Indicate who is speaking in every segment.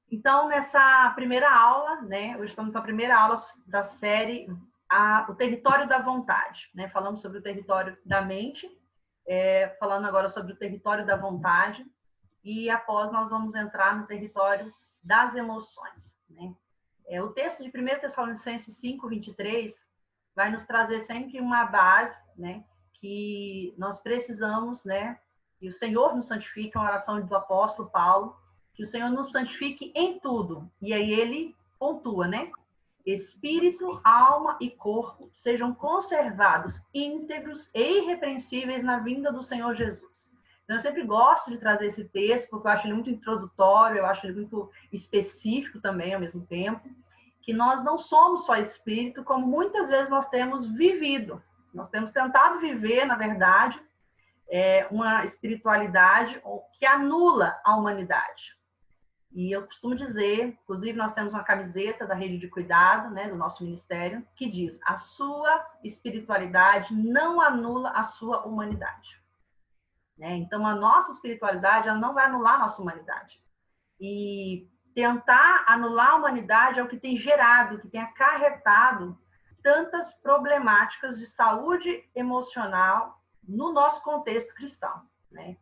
Speaker 1: Então, nessa primeira aula, né, hoje estamos na primeira aula da série O Território da Vontade, né? Falamos sobre o território da mente, falando agora sobre o território da vontade, e após nós vamos entrar no território das emoções, né? O texto de 1 Tessalonicenses 5:23 vai nos trazer sempre uma base, né, que nós precisamos, né, e o Senhor nos santifica, uma oração do apóstolo Paulo, que o Senhor nos santifique em tudo. E aí ele pontua, né? Espírito, alma e corpo sejam conservados íntegros e irrepreensíveis na vinda do Senhor Jesus. Então, eu sempre gosto de trazer esse texto, porque eu acho ele muito introdutório, eu acho ele muito específico também, ao mesmo tempo, que nós não somos só espírito, como muitas vezes nós temos vivido. Nós temos tentado viver, na verdade, uma espiritualidade que anula a humanidade. E eu costumo dizer, inclusive nós temos uma camiseta da Rede de Cuidado, né, do nosso ministério, que diz: a sua espiritualidade não anula a sua humanidade. Né? Então, a nossa espiritualidade ela não vai anular a nossa humanidade. E tentar anular a humanidade é o que tem gerado, o que tem acarretado tantas problemáticas de saúde emocional no nosso contexto cristão, né?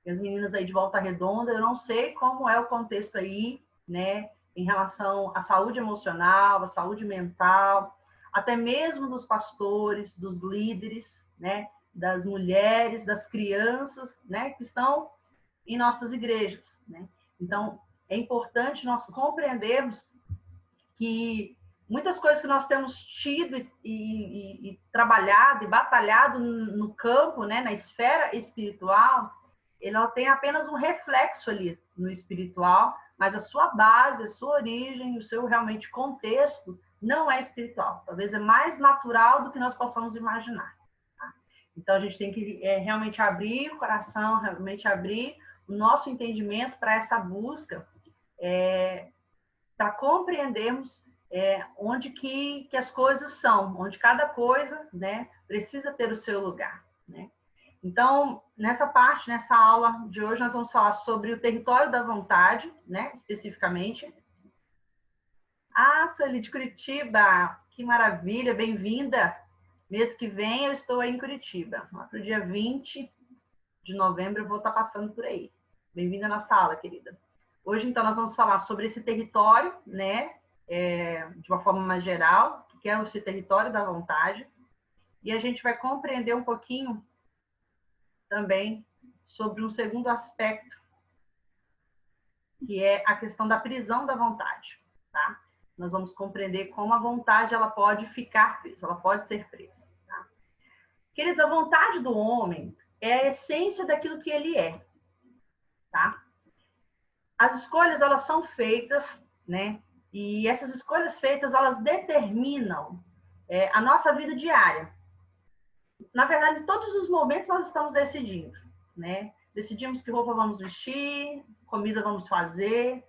Speaker 1: E as meninas aí de Volta Redonda, eu não sei como é o contexto aí, né, em relação à saúde emocional, à saúde mental, até mesmo dos pastores, dos líderes, né, das mulheres, das crianças, né, que estão em nossas igrejas, né? Então, é importante nós compreendermos que muitas coisas que nós temos tido e trabalhado e batalhado no campo, né, na esfera espiritual, ela tem apenas um reflexo ali no espiritual, mas a sua base, a sua origem, o seu realmente contexto não é espiritual. Talvez é mais natural do que nós possamos imaginar. Tá? Então, a gente tem que realmente abrir o coração, realmente abrir o nosso entendimento para essa busca, para compreendermos onde que as coisas são, onde cada coisa, né, precisa ter o seu lugar, né? Então, nessa aula de hoje, nós vamos falar sobre o território da vontade, né, especificamente. Sueli de Curitiba, que maravilha, bem-vinda. Mês que vem eu estou aí em Curitiba. Lá para o dia 20 de novembro eu vou estar passando por aí. Bem-vinda na sala, querida. Hoje, então, nós vamos falar sobre esse território, né, de uma forma mais geral, que é esse território da vontade. E a gente vai compreender um pouquinho também sobre um segundo aspecto, que é a questão da prisão da vontade, tá? Nós vamos compreender como a vontade ela pode ficar presa, ela pode ser presa, tá? Queridos, a vontade do homem é a essência daquilo que ele é, tá? As escolhas, elas são feitas, né? E essas escolhas feitas, elas determinam a nossa vida diária. Na verdade, em todos os momentos nós estamos decidindo, né? Decidimos que roupa vamos vestir, comida vamos fazer,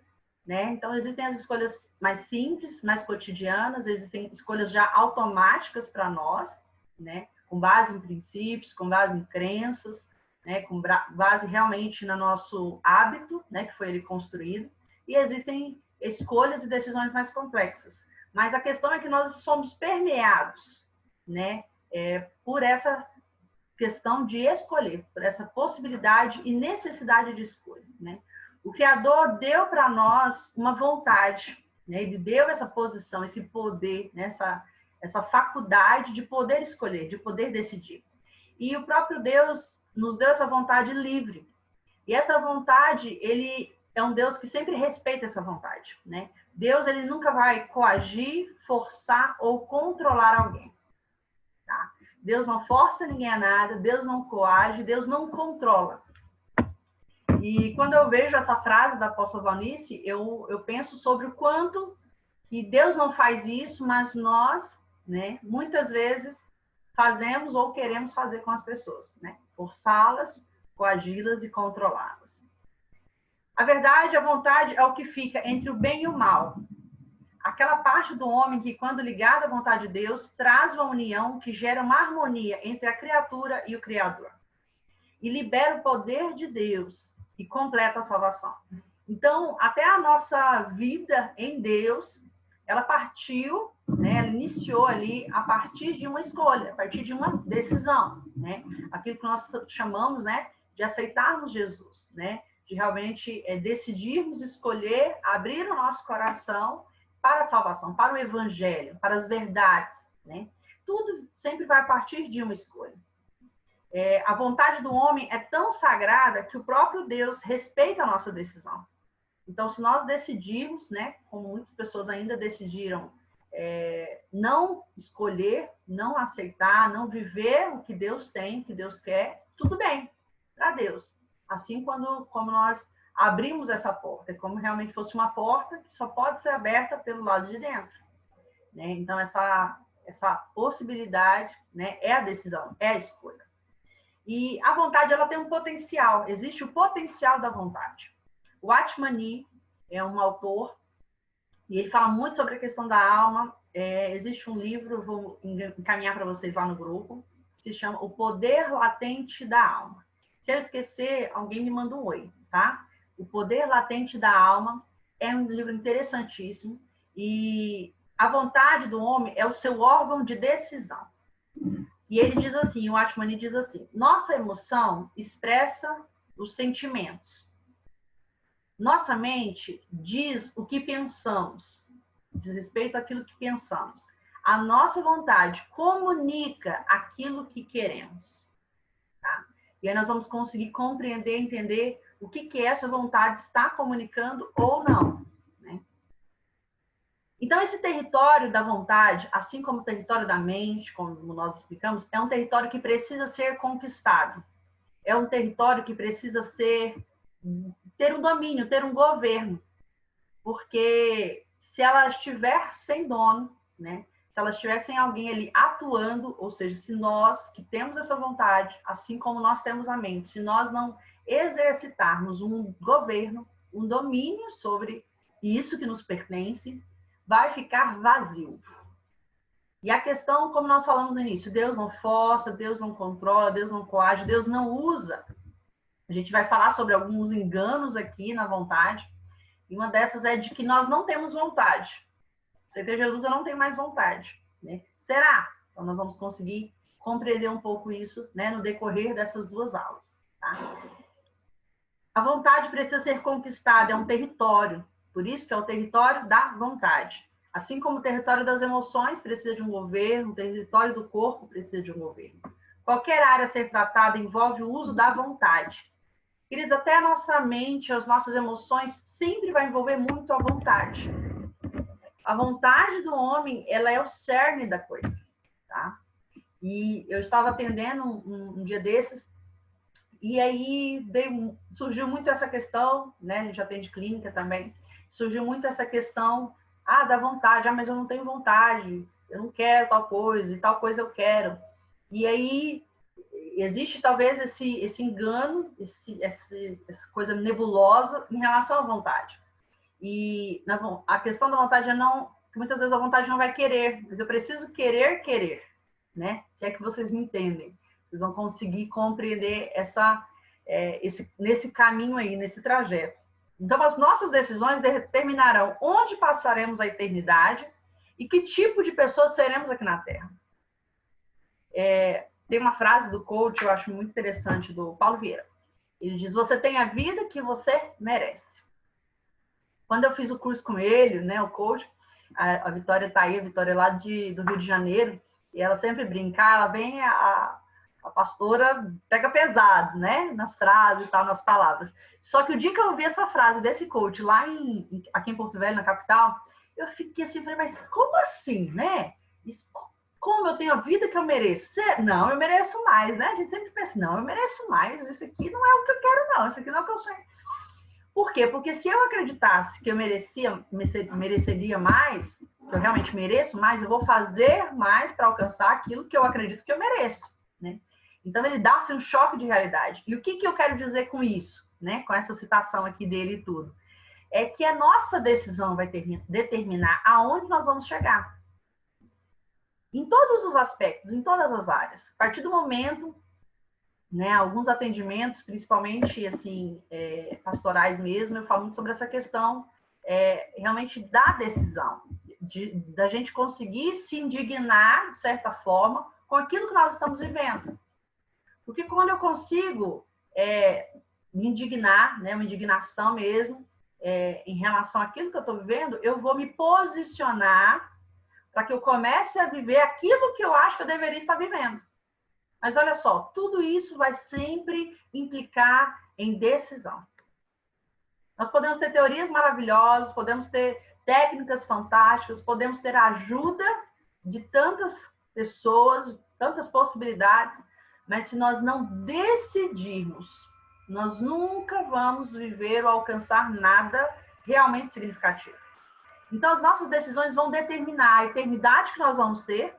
Speaker 1: né? Então, existem as escolhas mais simples, mais cotidianas, existem escolhas já automáticas para nós, né? Com base em princípios, com base em crenças, né? Com base realmente no nosso hábito, né? Que foi ele construído. E existem escolhas e decisões mais complexas. Mas a questão é que nós somos permeados, né? Por essa questão de escolher, por essa possibilidade e necessidade de escolha, né? O Criador deu para nós uma vontade, né? Ele deu essa posição, esse poder, né? essa faculdade de poder escolher, de poder decidir. E o próprio Deus nos deu essa vontade livre. E essa vontade, ele é um Deus que sempre respeita essa vontade, né? Deus, ele nunca vai coagir, forçar ou controlar alguém. Tá? Deus não força ninguém a nada, Deus não coage, Deus não controla. E quando eu vejo essa frase da apóstola Valnice, eu penso sobre o quanto que Deus não faz isso, mas nós, né, muitas vezes fazemos ou queremos fazer com as pessoas, né? Forçá-las, coagi-las e controlá-las. A verdade, a vontade é o que fica entre o bem e o mal. Aquela parte do homem que, quando ligada à vontade de Deus, traz uma união que gera uma harmonia entre a criatura e o Criador. E libera o poder de Deus e completa a salvação. Então, até a nossa vida em Deus, ela partiu, né? Ela iniciou ali a partir de uma escolha, a partir de uma decisão, né? Aquilo que nós chamamos, né, de aceitarmos Jesus, né? De realmente decidirmos escolher, abrir o nosso coração para a salvação, para o evangelho, para as verdades, né? Tudo sempre vai partir de uma escolha. A vontade do homem é tão sagrada que o próprio Deus respeita a nossa decisão. Então, se nós decidirmos, né, como muitas pessoas ainda decidiram, não escolher, não aceitar, não viver o que Deus tem, o que Deus quer, tudo bem, para Deus. Assim, como nós abrimos essa porta, como realmente fosse uma porta que só pode ser aberta pelo lado de dentro, né? Então, essa possibilidade, né, é a decisão, é a escolha. E a vontade, ela tem um potencial, existe o potencial da vontade. O Atmani é um autor e ele fala muito sobre a questão da alma. Existe um livro, vou encaminhar para vocês lá no grupo, que se chama O Poder Latente da Alma. Se eu esquecer, alguém me manda um oi, tá? O Poder Latente da Alma é um livro interessantíssimo e a vontade do homem é o seu órgão de decisão. E ele diz assim, o Atmani diz assim, nossa emoção expressa os sentimentos. Nossa mente diz o que pensamos, diz respeito àquilo que pensamos. A nossa vontade comunica aquilo que queremos. Tá? E aí nós vamos conseguir compreender, entender o que essa vontade está comunicando ou não. Né? Então, esse território da vontade, assim como o território da mente, como nós explicamos, é um território que precisa ser conquistado. É um território que precisa ter um domínio, ter um governo. Porque se ela estiver sem dono, né? Se ela estiver sem alguém ali atuando, ou seja, se nós que temos essa vontade, assim como nós temos a mente, se nós não exercitarmos um governo, um domínio sobre isso que nos pertence, vai ficar vazio. E a questão, como nós falamos no início, Deus não força, Deus não controla, Deus não coage, Deus não usa. A gente vai falar sobre alguns enganos aqui na vontade, e uma dessas é de que nós não temos vontade. Sem ter Jesus, eu não tenho mais vontade. Né? Será? Então, nós vamos conseguir compreender um pouco isso, né, no decorrer dessas duas aulas. Tá? A vontade precisa ser conquistada, é um território. Por isso que é o território da vontade. Assim como o território das emoções precisa de um governo, o território do corpo precisa de um governo. Qualquer área a ser tratada envolve o uso da vontade. Queridos, até a nossa mente, as nossas emoções, sempre vai envolver muito a vontade. A vontade do homem, ela é o cerne da coisa, tá? E eu estava atendendo um dia desses, e aí surgiu muito essa questão, né? A gente atende clínica também, surgiu muito essa questão, da vontade, mas eu não tenho vontade, eu não quero tal coisa, e tal coisa eu quero. E aí existe talvez esse engano, essa coisa nebulosa em relação à vontade. E a questão da vontade é não, que muitas vezes a vontade não vai querer, mas eu preciso querer, né? Se é que vocês me entendem. Vocês vão conseguir compreender nesse caminho aí, nesse trajeto. Então, as nossas decisões determinarão onde passaremos a eternidade e que tipo de pessoas seremos aqui na Terra. Tem uma frase do coach, eu acho muito interessante, do Paulo Vieira. Ele diz, você tem a vida que você merece. Quando eu fiz o curso com ele, né, o coach, a Vitória está aí, a Vitória é lá do Rio de Janeiro, e ela sempre brinca, ela vem, a pastora pega pesado, né, nas frases e tal, nas palavras. Só que o dia que eu ouvi essa frase desse coach lá aqui em Porto Velho, na capital, eu fiquei assim, falei, mas como assim, né? Como eu tenho a vida que eu mereço? Não, eu mereço mais, né? A gente sempre pensa, não, eu mereço mais, isso aqui não é o que eu quero, não, isso aqui não é o que eu sonho. Por quê? Porque se eu acreditasse que eu mereceria mais, que eu realmente mereço mais, eu vou fazer mais para alcançar aquilo que eu acredito que eu mereço, né? Então, ele dá-se um choque de realidade. E o que eu quero dizer com isso, né? Com essa citação aqui dele e tudo? É que a nossa decisão vai determinar aonde nós vamos chegar. Em todos os aspectos, em todas as áreas. A partir do momento, né, alguns atendimentos, principalmente assim, pastorais mesmo, eu falo muito sobre essa questão realmente da decisão, da gente conseguir se indignar, de certa forma, com aquilo que nós estamos vivendo. Porque quando eu consigo me indignar, né, uma indignação mesmo, em relação àquilo que eu estou vivendo, eu vou me posicionar para que eu comece a viver aquilo que eu acho que eu deveria estar vivendo. Mas olha só, tudo isso vai sempre implicar em decisão. Nós podemos ter teorias maravilhosas, podemos ter técnicas fantásticas, podemos ter a ajuda de tantas pessoas, tantas possibilidades, mas se nós não decidirmos, nós nunca vamos viver ou alcançar nada realmente significativo. Então, as nossas decisões vão determinar a eternidade que nós vamos ter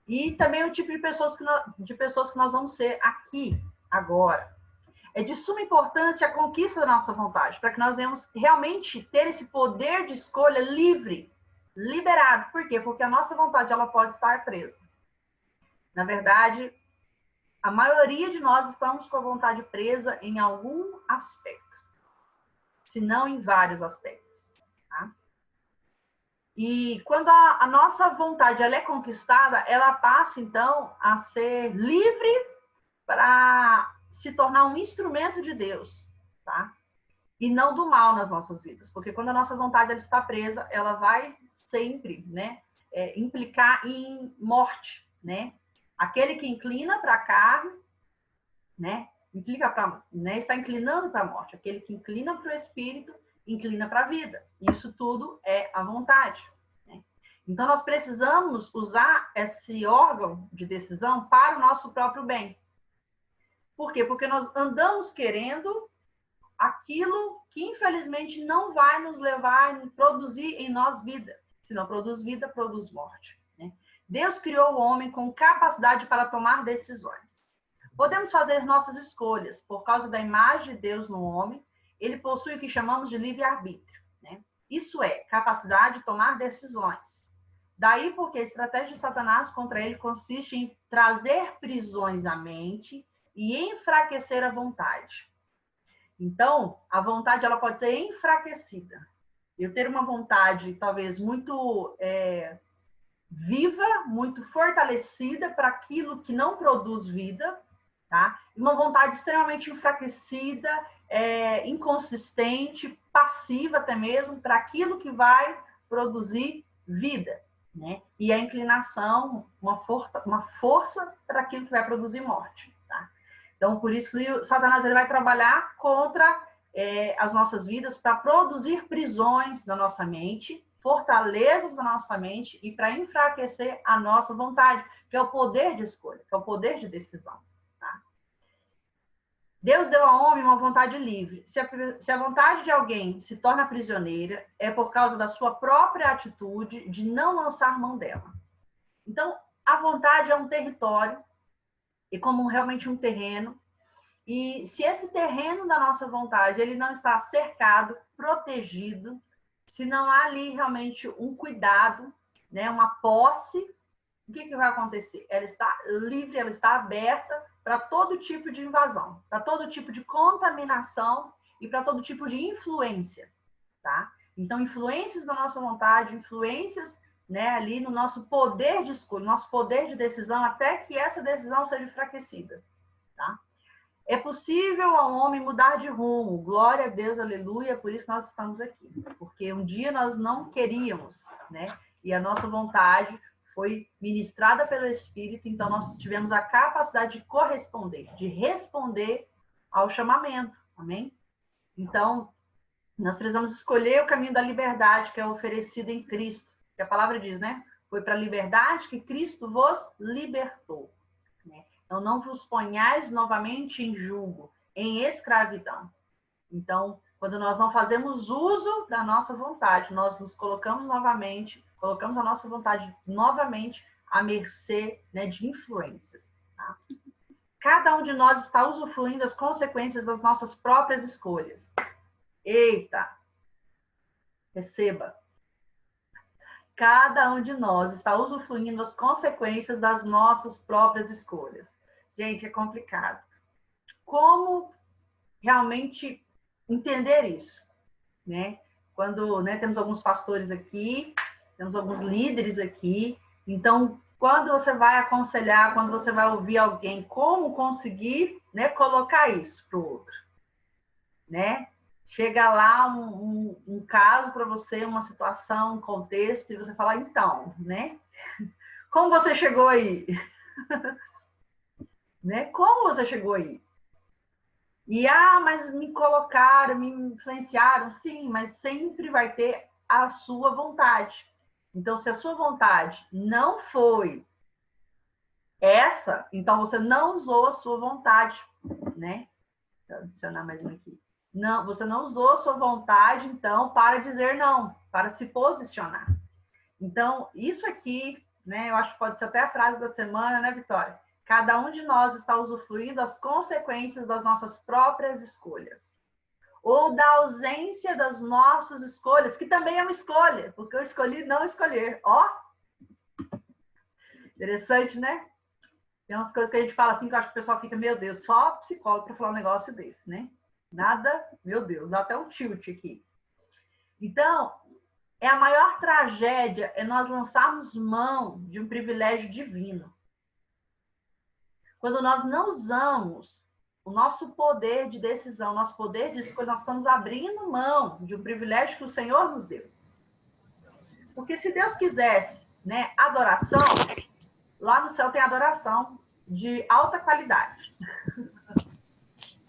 Speaker 1: e também o tipo de pessoas que nós vamos ser aqui, agora. É de suma importância a conquista da nossa vontade, para que nós venhamos realmente ter esse poder de escolha livre, liberado. Por quê? Porque a nossa vontade ela pode estar presa. Na verdade, a maioria de nós estamos com a vontade presa em algum aspecto, se não em vários aspectos. Tá? E quando a nossa vontade ela é conquistada, ela passa, então, a ser livre para se tornar um instrumento de Deus, tá? E não do mal nas nossas vidas. Porque quando a nossa vontade ela está presa, ela vai sempre, né, implicar em morte, né? Aquele que inclina para a carne, né, está inclinando para a morte. Aquele que inclina para o espírito, inclina para a vida. Isso tudo é a vontade. Né? Então, nós precisamos usar esse órgão de decisão para o nosso próprio bem. Por quê? Porque nós andamos querendo aquilo que, infelizmente, não vai nos levar a produzir em nós vida. Se não produz vida, produz morte. Né? Deus criou o homem com capacidade para tomar decisões. Podemos fazer nossas escolhas. Por causa da imagem de Deus no homem, ele possui o que chamamos de livre-arbítrio. Né? Isso é, capacidade de tomar decisões. Daí porque a estratégia de Satanás contra ele consiste em trazer prisões à mente e enfraquecer a vontade. Então, a vontade ela pode ser enfraquecida. Eu ter uma vontade talvez muito viva, muito fortalecida para aquilo que não produz vida, tá? Uma vontade extremamente enfraquecida, inconsistente, passiva até mesmo, para aquilo que vai produzir vida, né? E a inclinação, uma força para aquilo que vai produzir morte, tá? Então, por isso que o Satanás ele vai trabalhar contra as nossas vidas para produzir prisões na nossa mente, fortalezas na nossa mente e para enfraquecer a nossa vontade, que é o poder de escolha, que é o poder de decisão. Tá? Deus deu ao homem uma vontade livre. Se a vontade de alguém se torna prisioneira, é por causa da sua própria atitude de não lançar mão dela. Então, a vontade é um território, e como realmente um terreno, e se esse terreno da nossa vontade ele não está cercado, protegido, se não há ali realmente um cuidado, né, uma posse, o que vai acontecer? Ela está livre, ela está aberta para todo tipo de invasão, para todo tipo de contaminação e para todo tipo de influência, tá? Então, influências da nossa vontade, influências, né, ali no nosso poder de escolha, nosso poder de decisão, até que essa decisão seja enfraquecida, tá? É possível ao homem mudar de rumo. Glória a Deus, aleluia, por isso nós estamos aqui. Porque um dia nós não queríamos, né? E a nossa vontade foi ministrada pelo Espírito, então nós tivemos a capacidade de corresponder, de responder ao chamamento. Amém? Então, nós precisamos escolher o caminho da liberdade que é oferecido em Cristo. Que a palavra diz, né? Foi para a liberdade que Cristo vos libertou. Né? Então, não vos ponhais novamente em julgo, em escravidão. Então, quando nós não fazemos uso da nossa vontade, nós nos colocamos a nossa vontade novamente à mercê, né, de influências. Tá? Cada um de nós está usufruindo das consequências das nossas próprias escolhas. Eita! Receba! Cada um de nós está usufruindo das consequências das nossas próprias escolhas. Gente, é complicado. Como realmente entender isso, né? Quando, né, temos alguns pastores aqui, temos alguns líderes aqui, então, quando você vai aconselhar, quando você vai ouvir alguém, como conseguir, né, colocar isso para o outro, né? Chega lá um caso para você, uma situação, um contexto, e você fala, então, né? Como você chegou aí? Né? Como você chegou aí? E, mas me colocaram, me influenciaram, sim, mas sempre vai ter a sua vontade. Então, se a sua vontade não foi essa, então você não usou a sua vontade, né? Vou adicionar mais um aqui. Não, você não usou a sua vontade, então, para dizer não, para se posicionar. Então, isso aqui, né, eu acho que pode ser até a frase da semana, né, Vitória? Cada um de nós está usufruindo as consequências das nossas próprias escolhas. Ou da ausência das nossas escolhas, que também é uma escolha, porque eu escolhi não escolher. Ó, interessante, né? Tem umas coisas que a gente fala assim que eu acho que o pessoal fica, meu Deus, só psicólogo para falar um negócio desse, né? Nada, meu Deus, dá até um tilt aqui. Então, a maior tragédia é nós lançarmos mão de um privilégio divino. Quando nós não usamos o nosso poder de decisão, nosso poder de escolha, nós estamos abrindo mão de um privilégio que o Senhor nos deu. Porque se Deus quisesse, né, adoração, lá no céu tem adoração de alta qualidade.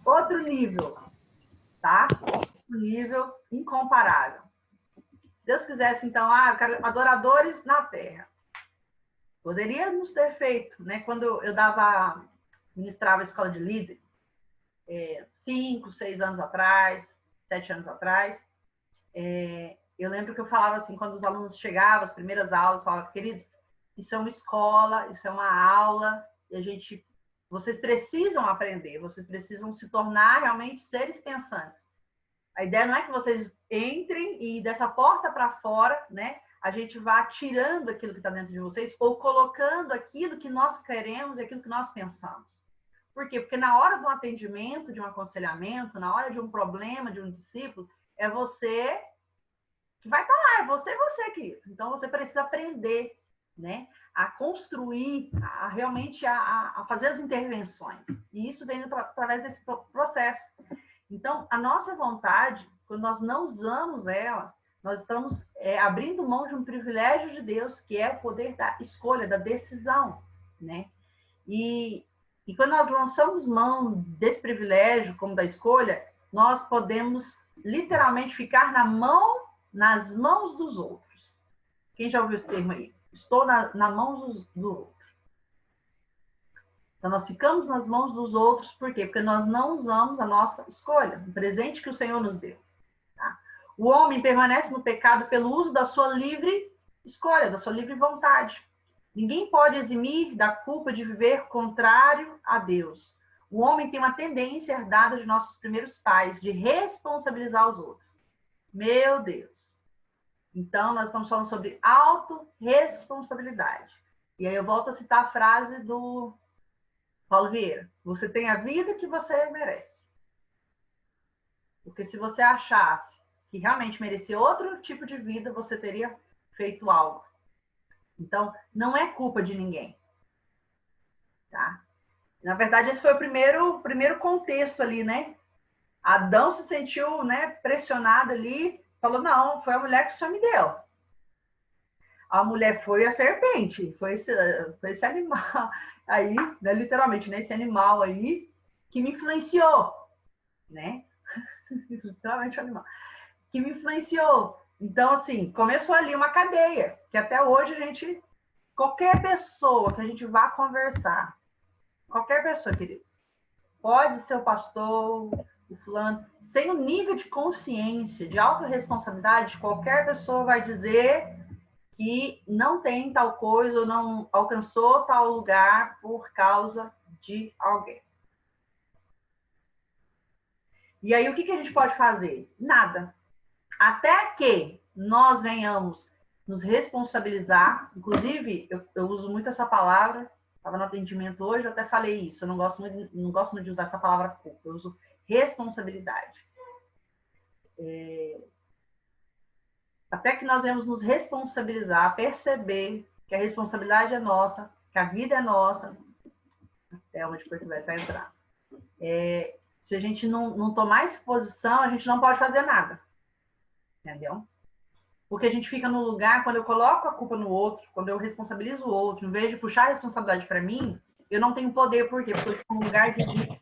Speaker 1: Outro nível, tá? Outro nível incomparável. Se Deus quisesse, então, eu quero adoradores na terra. Poderíamos ter feito, né? Quando eu ministrava a escola de líderes, 5, 6 anos atrás, 7 anos atrás, eu lembro que eu falava assim, quando os alunos chegavam, as primeiras aulas, eu falava, queridos, isso é uma escola, isso é uma aula, e vocês precisam aprender, vocês precisam se tornar realmente seres pensantes. A ideia não é que vocês entrem e dessa porta para fora, né, a gente vá tirando aquilo que está dentro de vocês ou colocando aquilo que nós queremos e aquilo que nós pensamos. Por quê? Porque na hora do atendimento, de um aconselhamento, na hora de um problema, de um discípulo, é você que vai estar lá, é você, querido. Então, você precisa aprender, né, a construir, realmente a fazer as intervenções. E isso vem através desse processo. Então, a nossa vontade, quando nós não usamos ela, nós estamos abrindo mão de um privilégio de Deus, que é o poder da escolha, da decisão, né? E quando nós lançamos mão desse privilégio, como da escolha, nós podemos literalmente ficar nas mãos dos outros. Quem já ouviu esse termo aí? Estou na mão do outro. Então, nós ficamos nas mãos dos outros, por quê? Porque nós não usamos a nossa escolha, o presente que o Senhor nos deu. Tá? O homem permanece no pecado pelo uso da sua livre escolha, da sua livre vontade. Ninguém pode eximir da culpa de viver contrário a Deus. O homem tem uma tendência herdada de nossos primeiros pais, de responsabilizar os outros. Meu Deus! Então, nós estamos falando sobre autorresponsabilidade. E aí eu volto a citar a frase do Paulo Vieira, você tem a vida que você merece. Porque se você achasse que realmente merecia outro tipo de vida, você teria feito algo. Então, não é culpa de ninguém. Tá? Na verdade, esse foi o primeiro contexto ali, né? Adão se sentiu, né, pressionado ali, falou, não, foi a mulher que o Senhor me deu. A mulher foi a serpente, foi esse animal aí, né, literalmente, né, esse animal aí que me influenciou, né? Literalmente animal. Que me influenciou. Então, assim, começou ali uma cadeia, que até hoje qualquer pessoa que a gente vá conversar, qualquer pessoa, queridos, pode ser o pastor, o fulano, sem o nível de consciência, de autorresponsabilidade, qualquer pessoa vai dizer que não tem tal coisa ou não alcançou tal lugar por causa de alguém. E aí, o que a gente pode fazer? Nada. Até que nós venhamos nos responsabilizar, inclusive, eu uso muito essa palavra, Estava no atendimento hoje, eu até falei isso. Eu não gosto muito de usar essa palavra culpa. Eu uso responsabilidade. Até que nós venhamos nos responsabilizar, perceber que a responsabilidade é nossa, que a vida é nossa. Até onde Porto Velho vai entrar. Se a gente não tomar essa posição, a gente não pode fazer nada. Entendeu? Porque a gente fica no lugar, quando eu coloco a culpa no outro, quando eu responsabilizo o outro, em vez de puxar a responsabilidade para mim, eu não tenho poder. Por quê? Porque eu fico no lugar de vítima.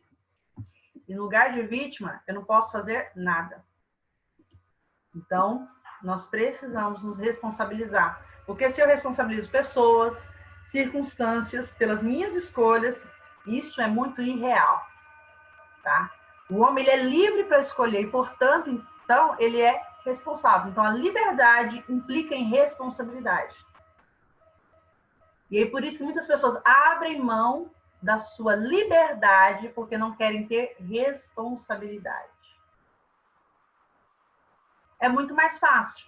Speaker 1: E no lugar de vítima, eu não posso fazer nada. Então, nós precisamos nos responsabilizar. Porque se eu responsabilizo pessoas, circunstâncias, pelas minhas escolhas, isso é muito irreal. Tá? O homem ele é livre para escolher e, portanto, então, ele é responsável. Então, a liberdade implica em responsabilidade. E aí, por isso que muitas pessoas abrem mão da sua liberdade porque não querem ter responsabilidade. É muito mais fácil.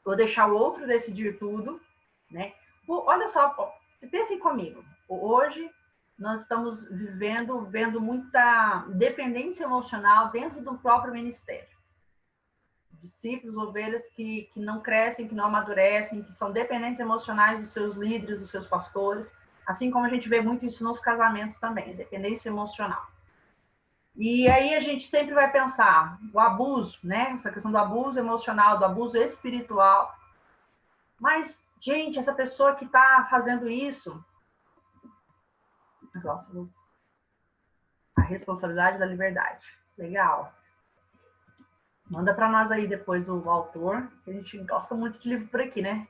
Speaker 1: Vou deixar o outro decidir tudo, né? Olha só, pensem comigo. Hoje, nós estamos vendo muita dependência emocional dentro do próprio ministério. Discípulos, ovelhas que não crescem, que não amadurecem, que são dependentes emocionais dos seus líderes, dos seus pastores, assim como a gente vê muito isso nos casamentos também, dependência emocional. E aí a gente sempre vai pensar o abuso, né? Essa questão do abuso emocional, do abuso espiritual. Mas, gente, essa pessoa que está fazendo isso, a responsabilidade da liberdade. Legal. Manda para nós aí depois o autor, que a gente gosta muito de livro por aqui, né?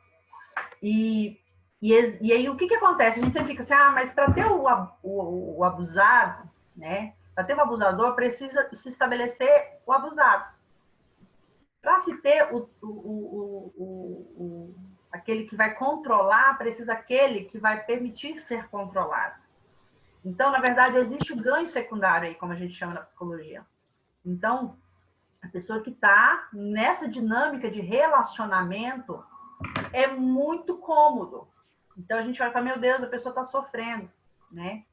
Speaker 1: E aí o que acontece? A gente sempre fica assim, mas para ter o abusado, né? Para ter um abusador, precisa se estabelecer o abusado. Para se ter aquele que vai controlar, precisa aquele que vai permitir ser controlado. Então, na verdade, existe o ganho secundário aí, como a gente chama na psicologia. Então, a pessoa que está nessa dinâmica de relacionamento é muito cômodo. Então, a gente vai falar, meu Deus, a pessoa está sofrendo, né?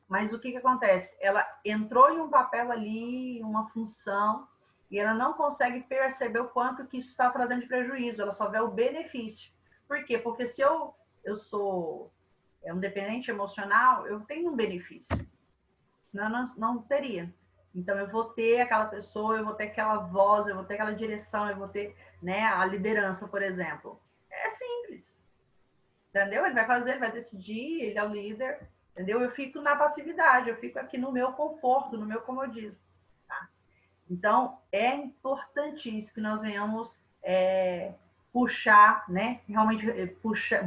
Speaker 1: Mas o que acontece? Ela entrou em um papel ali, uma função, e ela não consegue perceber o quanto que isso está trazendo de prejuízo, ela só vê o benefício. Por quê? Porque se eu sou um dependente emocional, eu tenho um benefício. Não teria. Então, eu vou ter aquela pessoa, eu vou ter aquela voz, eu vou ter aquela direção, eu vou ter, né, a liderança, por exemplo. É simples. Entendeu? Ele vai fazer, ele vai decidir, ele é o líder. Entendeu? Eu fico na passividade, eu fico aqui no meu conforto, no meu comodismo. Tá? Então, é importantíssimo que nós venhamos puxar, né? Realmente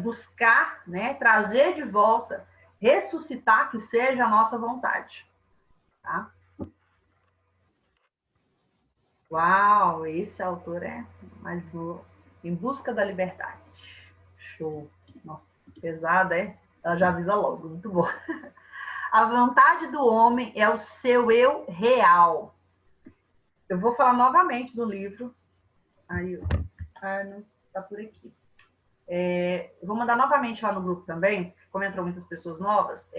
Speaker 1: buscar, né? Trazer de volta, ressuscitar que seja a nossa vontade. Tá? Uau, esse autor é mais Em Busca da Liberdade. Show. Nossa, pesada, é? Ela já avisa logo, muito bom. A vontade do homem é o seu eu real. Eu vou falar novamente do livro. Aí, não está por aqui. Eu vou mandar novamente lá no grupo também, como entrou muitas pessoas novas,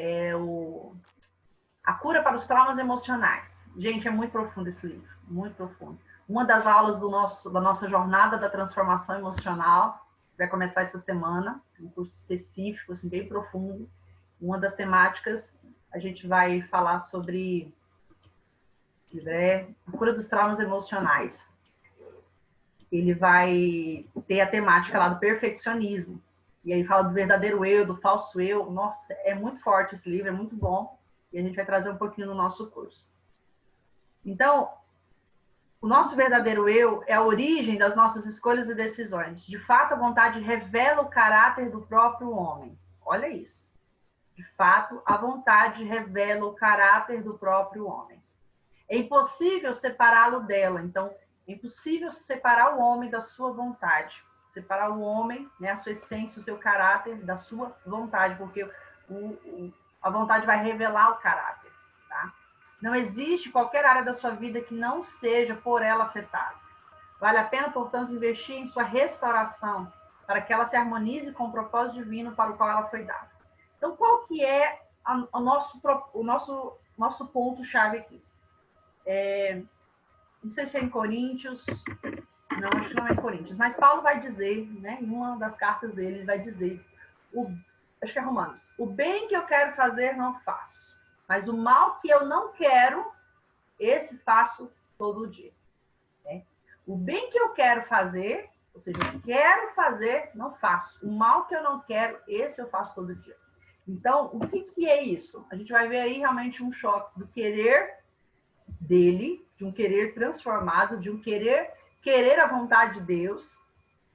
Speaker 1: A Cura para os Traumas Emocionais. Gente, é muito profundo esse livro, muito profundo. Uma das aulas da nossa jornada da transformação emocional vai começar essa semana, um curso específico, assim, bem profundo. Uma das temáticas, a gente vai falar sobre a cura dos traumas emocionais. Ele vai ter a temática lá do perfeccionismo. E aí fala do verdadeiro eu, do falso eu. Nossa, é muito forte esse livro, é muito bom. E a gente vai trazer um pouquinho no nosso curso. Então, o nosso verdadeiro eu é a origem das nossas escolhas e decisões. De fato, a vontade revela o caráter do próprio homem. Olha isso. De fato, a vontade revela o caráter do próprio homem. É impossível separá-lo dela. Então, é impossível separar o homem da sua vontade. Separar o homem, né, a sua essência, o seu caráter da sua vontade, porque a vontade vai revelar o caráter. Tá? Não existe qualquer área da sua vida que não seja por ela afetada. Vale a pena, portanto, investir em sua restauração. para que ela se harmonize com o propósito divino para o qual ela foi dada. Então, qual que é o nosso ponto-chave aqui? Não sei se é em Coríntios, não, acho que não é em Coríntios, mas Paulo vai dizer, né, em uma das cartas dele, ele vai dizer, acho que é Romanos, o bem que eu quero fazer não faço, mas o mal que eu não quero, esse faço todo dia. Né? O bem que eu quero fazer, ou seja, eu quero fazer, não faço. O mal que eu não quero, esse eu faço todo dia. Então, o que é isso? A gente vai ver aí realmente um choque do querer dele, de um querer transformado, de um querer a vontade de Deus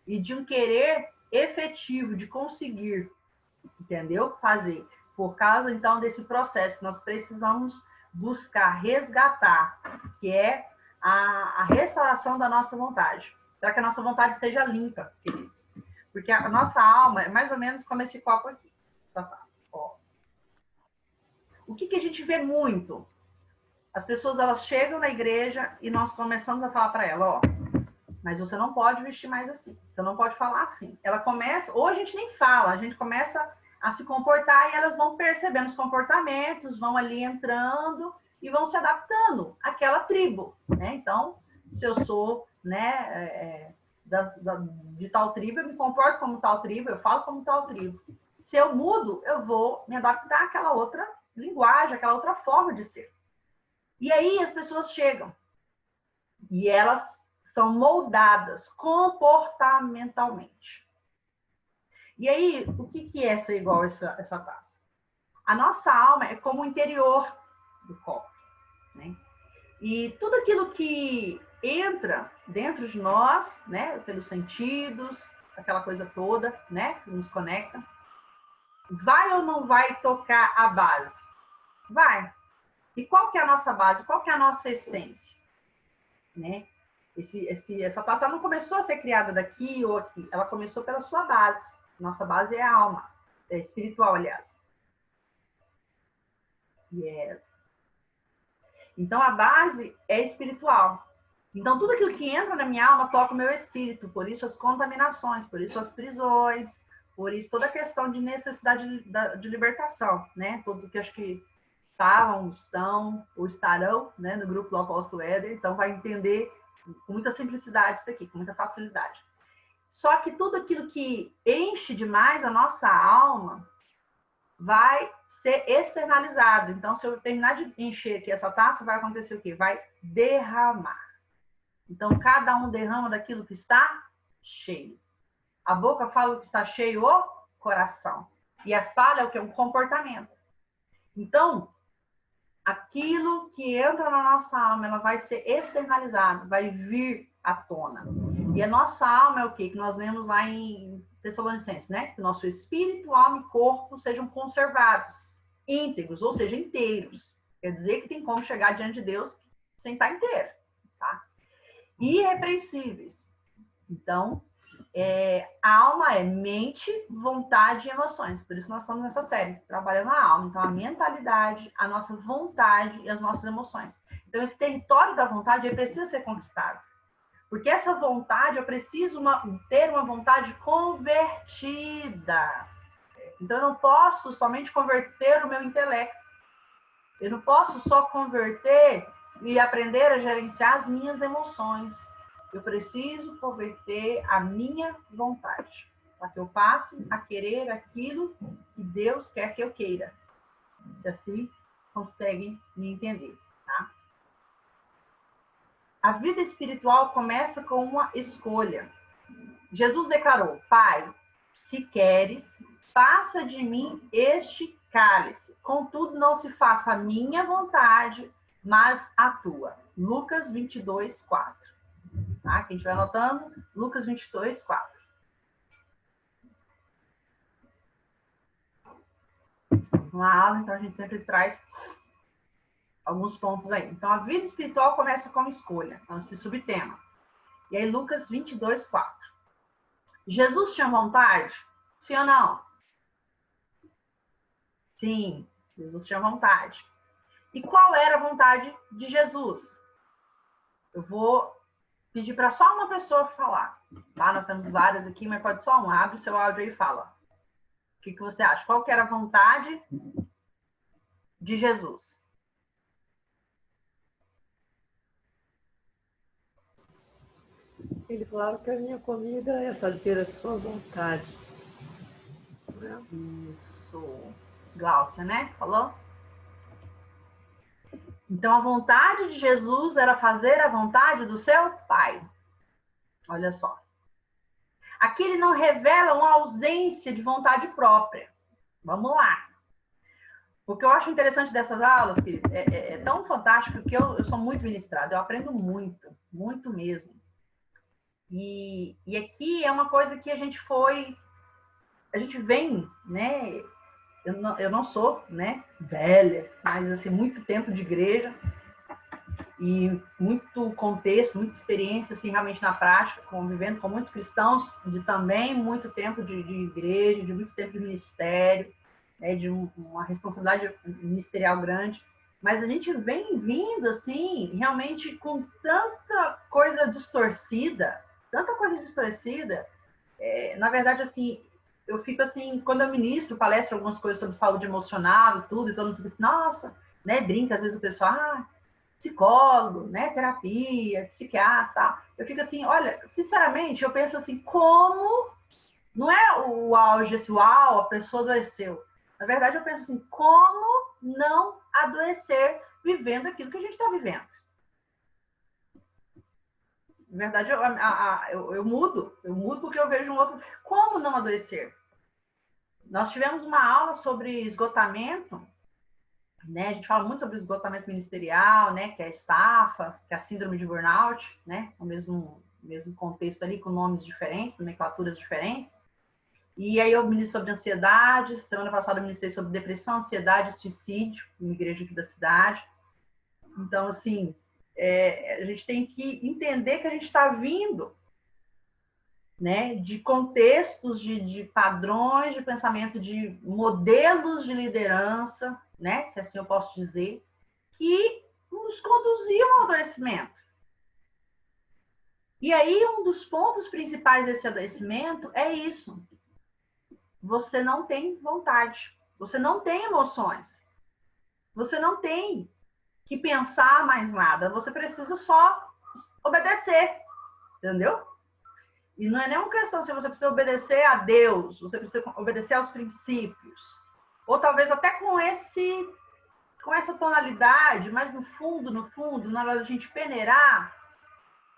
Speaker 1: e de um querer efetivo de conseguir, entendeu? Fazer. Por causa, então, desse processo, nós precisamos buscar resgatar, que é a restauração da nossa vontade. Para que a nossa vontade seja limpa, queridos. Porque a nossa alma é mais ou menos como esse copo aqui. Ó. O que a gente vê muito? As pessoas, elas chegam na igreja e nós começamos a falar para ela, ó, mas você não pode vestir mais assim, você não pode falar assim. Ela começa, ou a gente nem fala, a gente começa a se comportar e elas vão percebendo os comportamentos, vão ali entrando e vão se adaptando àquela tribo, né? Então, se eu sou, né, de tal tribo, eu me comporto como tal tribo, eu falo como tal tribo. Se eu mudo, eu vou me adaptar àquela outra linguagem, àquela outra forma de ser. E aí as pessoas chegam e elas são moldadas comportamentalmente. E aí, o que é ser igual essa taça? A nossa alma é como o interior do copo, né? E tudo aquilo que entra dentro de nós, né, pelos sentidos, aquela coisa toda, né, que nos conecta, vai ou não vai tocar a base? Vai. E qual que é a nossa base? Qual que é a nossa essência? Né? Essa taça não começou a ser criada daqui ou aqui, ela começou pela sua base. Nossa base é a alma, é espiritual, aliás. Yes. Então, a base é espiritual. Então, tudo aquilo que entra na minha alma toca o meu espírito, por isso as contaminações, por isso as prisões, por isso toda a questão de necessidade de libertação, né? Todos que acho que estavam, estão ou estarão, né, no grupo do Apóstolo Éder, então vai entender com muita simplicidade isso aqui, com muita facilidade. Só que tudo aquilo que enche demais a nossa alma vai ser externalizado. Então, se eu terminar de encher aqui essa taça, vai acontecer o quê? Vai derramar. Então, cada um derrama daquilo que está cheio. A boca fala o que está cheio, o coração. E a fala é o que? Um comportamento. Então, aquilo que entra na nossa alma, ela vai ser externalizado, vai vir à tona. E a nossa alma é o quê? Que nós lemos lá em Tessalonicenses, né? Que nosso espírito, alma e corpo sejam conservados, íntegros, ou seja, inteiros. Quer dizer que tem como chegar diante de Deus sem estar inteiro, tá? Irrepreensíveis. Então, a alma é mente, vontade e emoções. Por isso nós estamos nessa série, trabalhando a alma. Então, a mentalidade, a nossa vontade e as nossas emoções. Então, esse território da vontade ele precisa ser conquistado. Porque essa vontade, eu preciso ter uma vontade convertida. Então, eu não posso somente converter o meu intelecto. Eu não posso só converter e aprender a gerenciar as minhas emoções. Eu preciso converter a minha vontade, para que eu passe a querer aquilo que Deus quer que eu queira. Se assim conseguem me entender, tá? A vida espiritual começa com uma escolha. Jesus declarou: Pai, se queres, passa de mim este cálice. Contudo, não se faça a minha vontade, mas a tua. Lucas 22, 4. Tá? Que a gente vai anotando, Lucas 22, 4. Estamos numa aula, então a gente sempre traz alguns pontos aí. Então, a vida espiritual começa com escolha, então esse subtema. E aí, Lucas 22, 4. Jesus tinha vontade? Sim ou não? Sim, Jesus tinha vontade. E qual era a vontade de Jesus? Eu vou pedir para só uma pessoa falar. Tá? Nós temos várias aqui, mas pode só um. Abre o seu áudio aí e fala. O que você acha? Qual que era a vontade de Jesus?
Speaker 2: Ele falava que a minha comida é fazer a sua vontade.
Speaker 1: Isso. Gláucia, né? Falou? Então, a vontade de Jesus era fazer a vontade do seu Pai. Olha só. Aqui ele não revela uma ausência de vontade própria. Vamos lá. O que eu acho interessante dessas aulas, que é tão fantástico que eu sou muito ministrada, eu aprendo muito, muito mesmo. E aqui é uma coisa que a gente vem, né? Eu não sou, né, velha, mas assim, muito tempo de igreja e muito contexto, muita experiência, assim, realmente na prática, convivendo com muitos cristãos de também muito tempo de igreja, de muito tempo de ministério, né, de uma responsabilidade ministerial grande. Mas a gente vem vindo, assim, realmente com tanta coisa distorcida, na verdade, assim, eu fico assim, quando eu ministro, palestro algumas coisas sobre saúde emocional e tudo, e todo mundo fica assim, nossa, né, brinca, às vezes o pessoal, psicólogo, né, terapia, psiquiatra, eu fico assim, olha, sinceramente, eu penso assim, como, não é o auge, esse uau, a pessoa adoeceu, na verdade eu penso assim, como não adoecer vivendo aquilo que a gente está vivendo? Na verdade, eu mudo porque eu vejo um outro. Como não adoecer? Nós tivemos uma aula sobre esgotamento, né? A gente fala muito sobre esgotamento ministerial, né? Que é a estafa, que é a síndrome de burnout, né? O mesmo contexto ali, com nomes diferentes, nomenclaturas diferentes. E aí eu ministrei sobre ansiedade, semana passada eu ministrei sobre depressão, ansiedade e suicídio, uma igreja aqui da cidade. Então, assim, a gente tem que entender que a gente está vindo, né, de contextos, de padrões de pensamento, de modelos de liderança, né, se assim eu posso dizer, que nos conduziam ao adoecimento. E aí, um dos pontos principais desse adoecimento é isso. Você não tem vontade, você não tem emoções, você não tem que pensar mais nada, você precisa só obedecer, entendeu? E não é nenhuma questão se você precisa obedecer a Deus, você precisa obedecer aos princípios. Ou talvez até com essa tonalidade, mas no fundo, na hora da gente peneirar,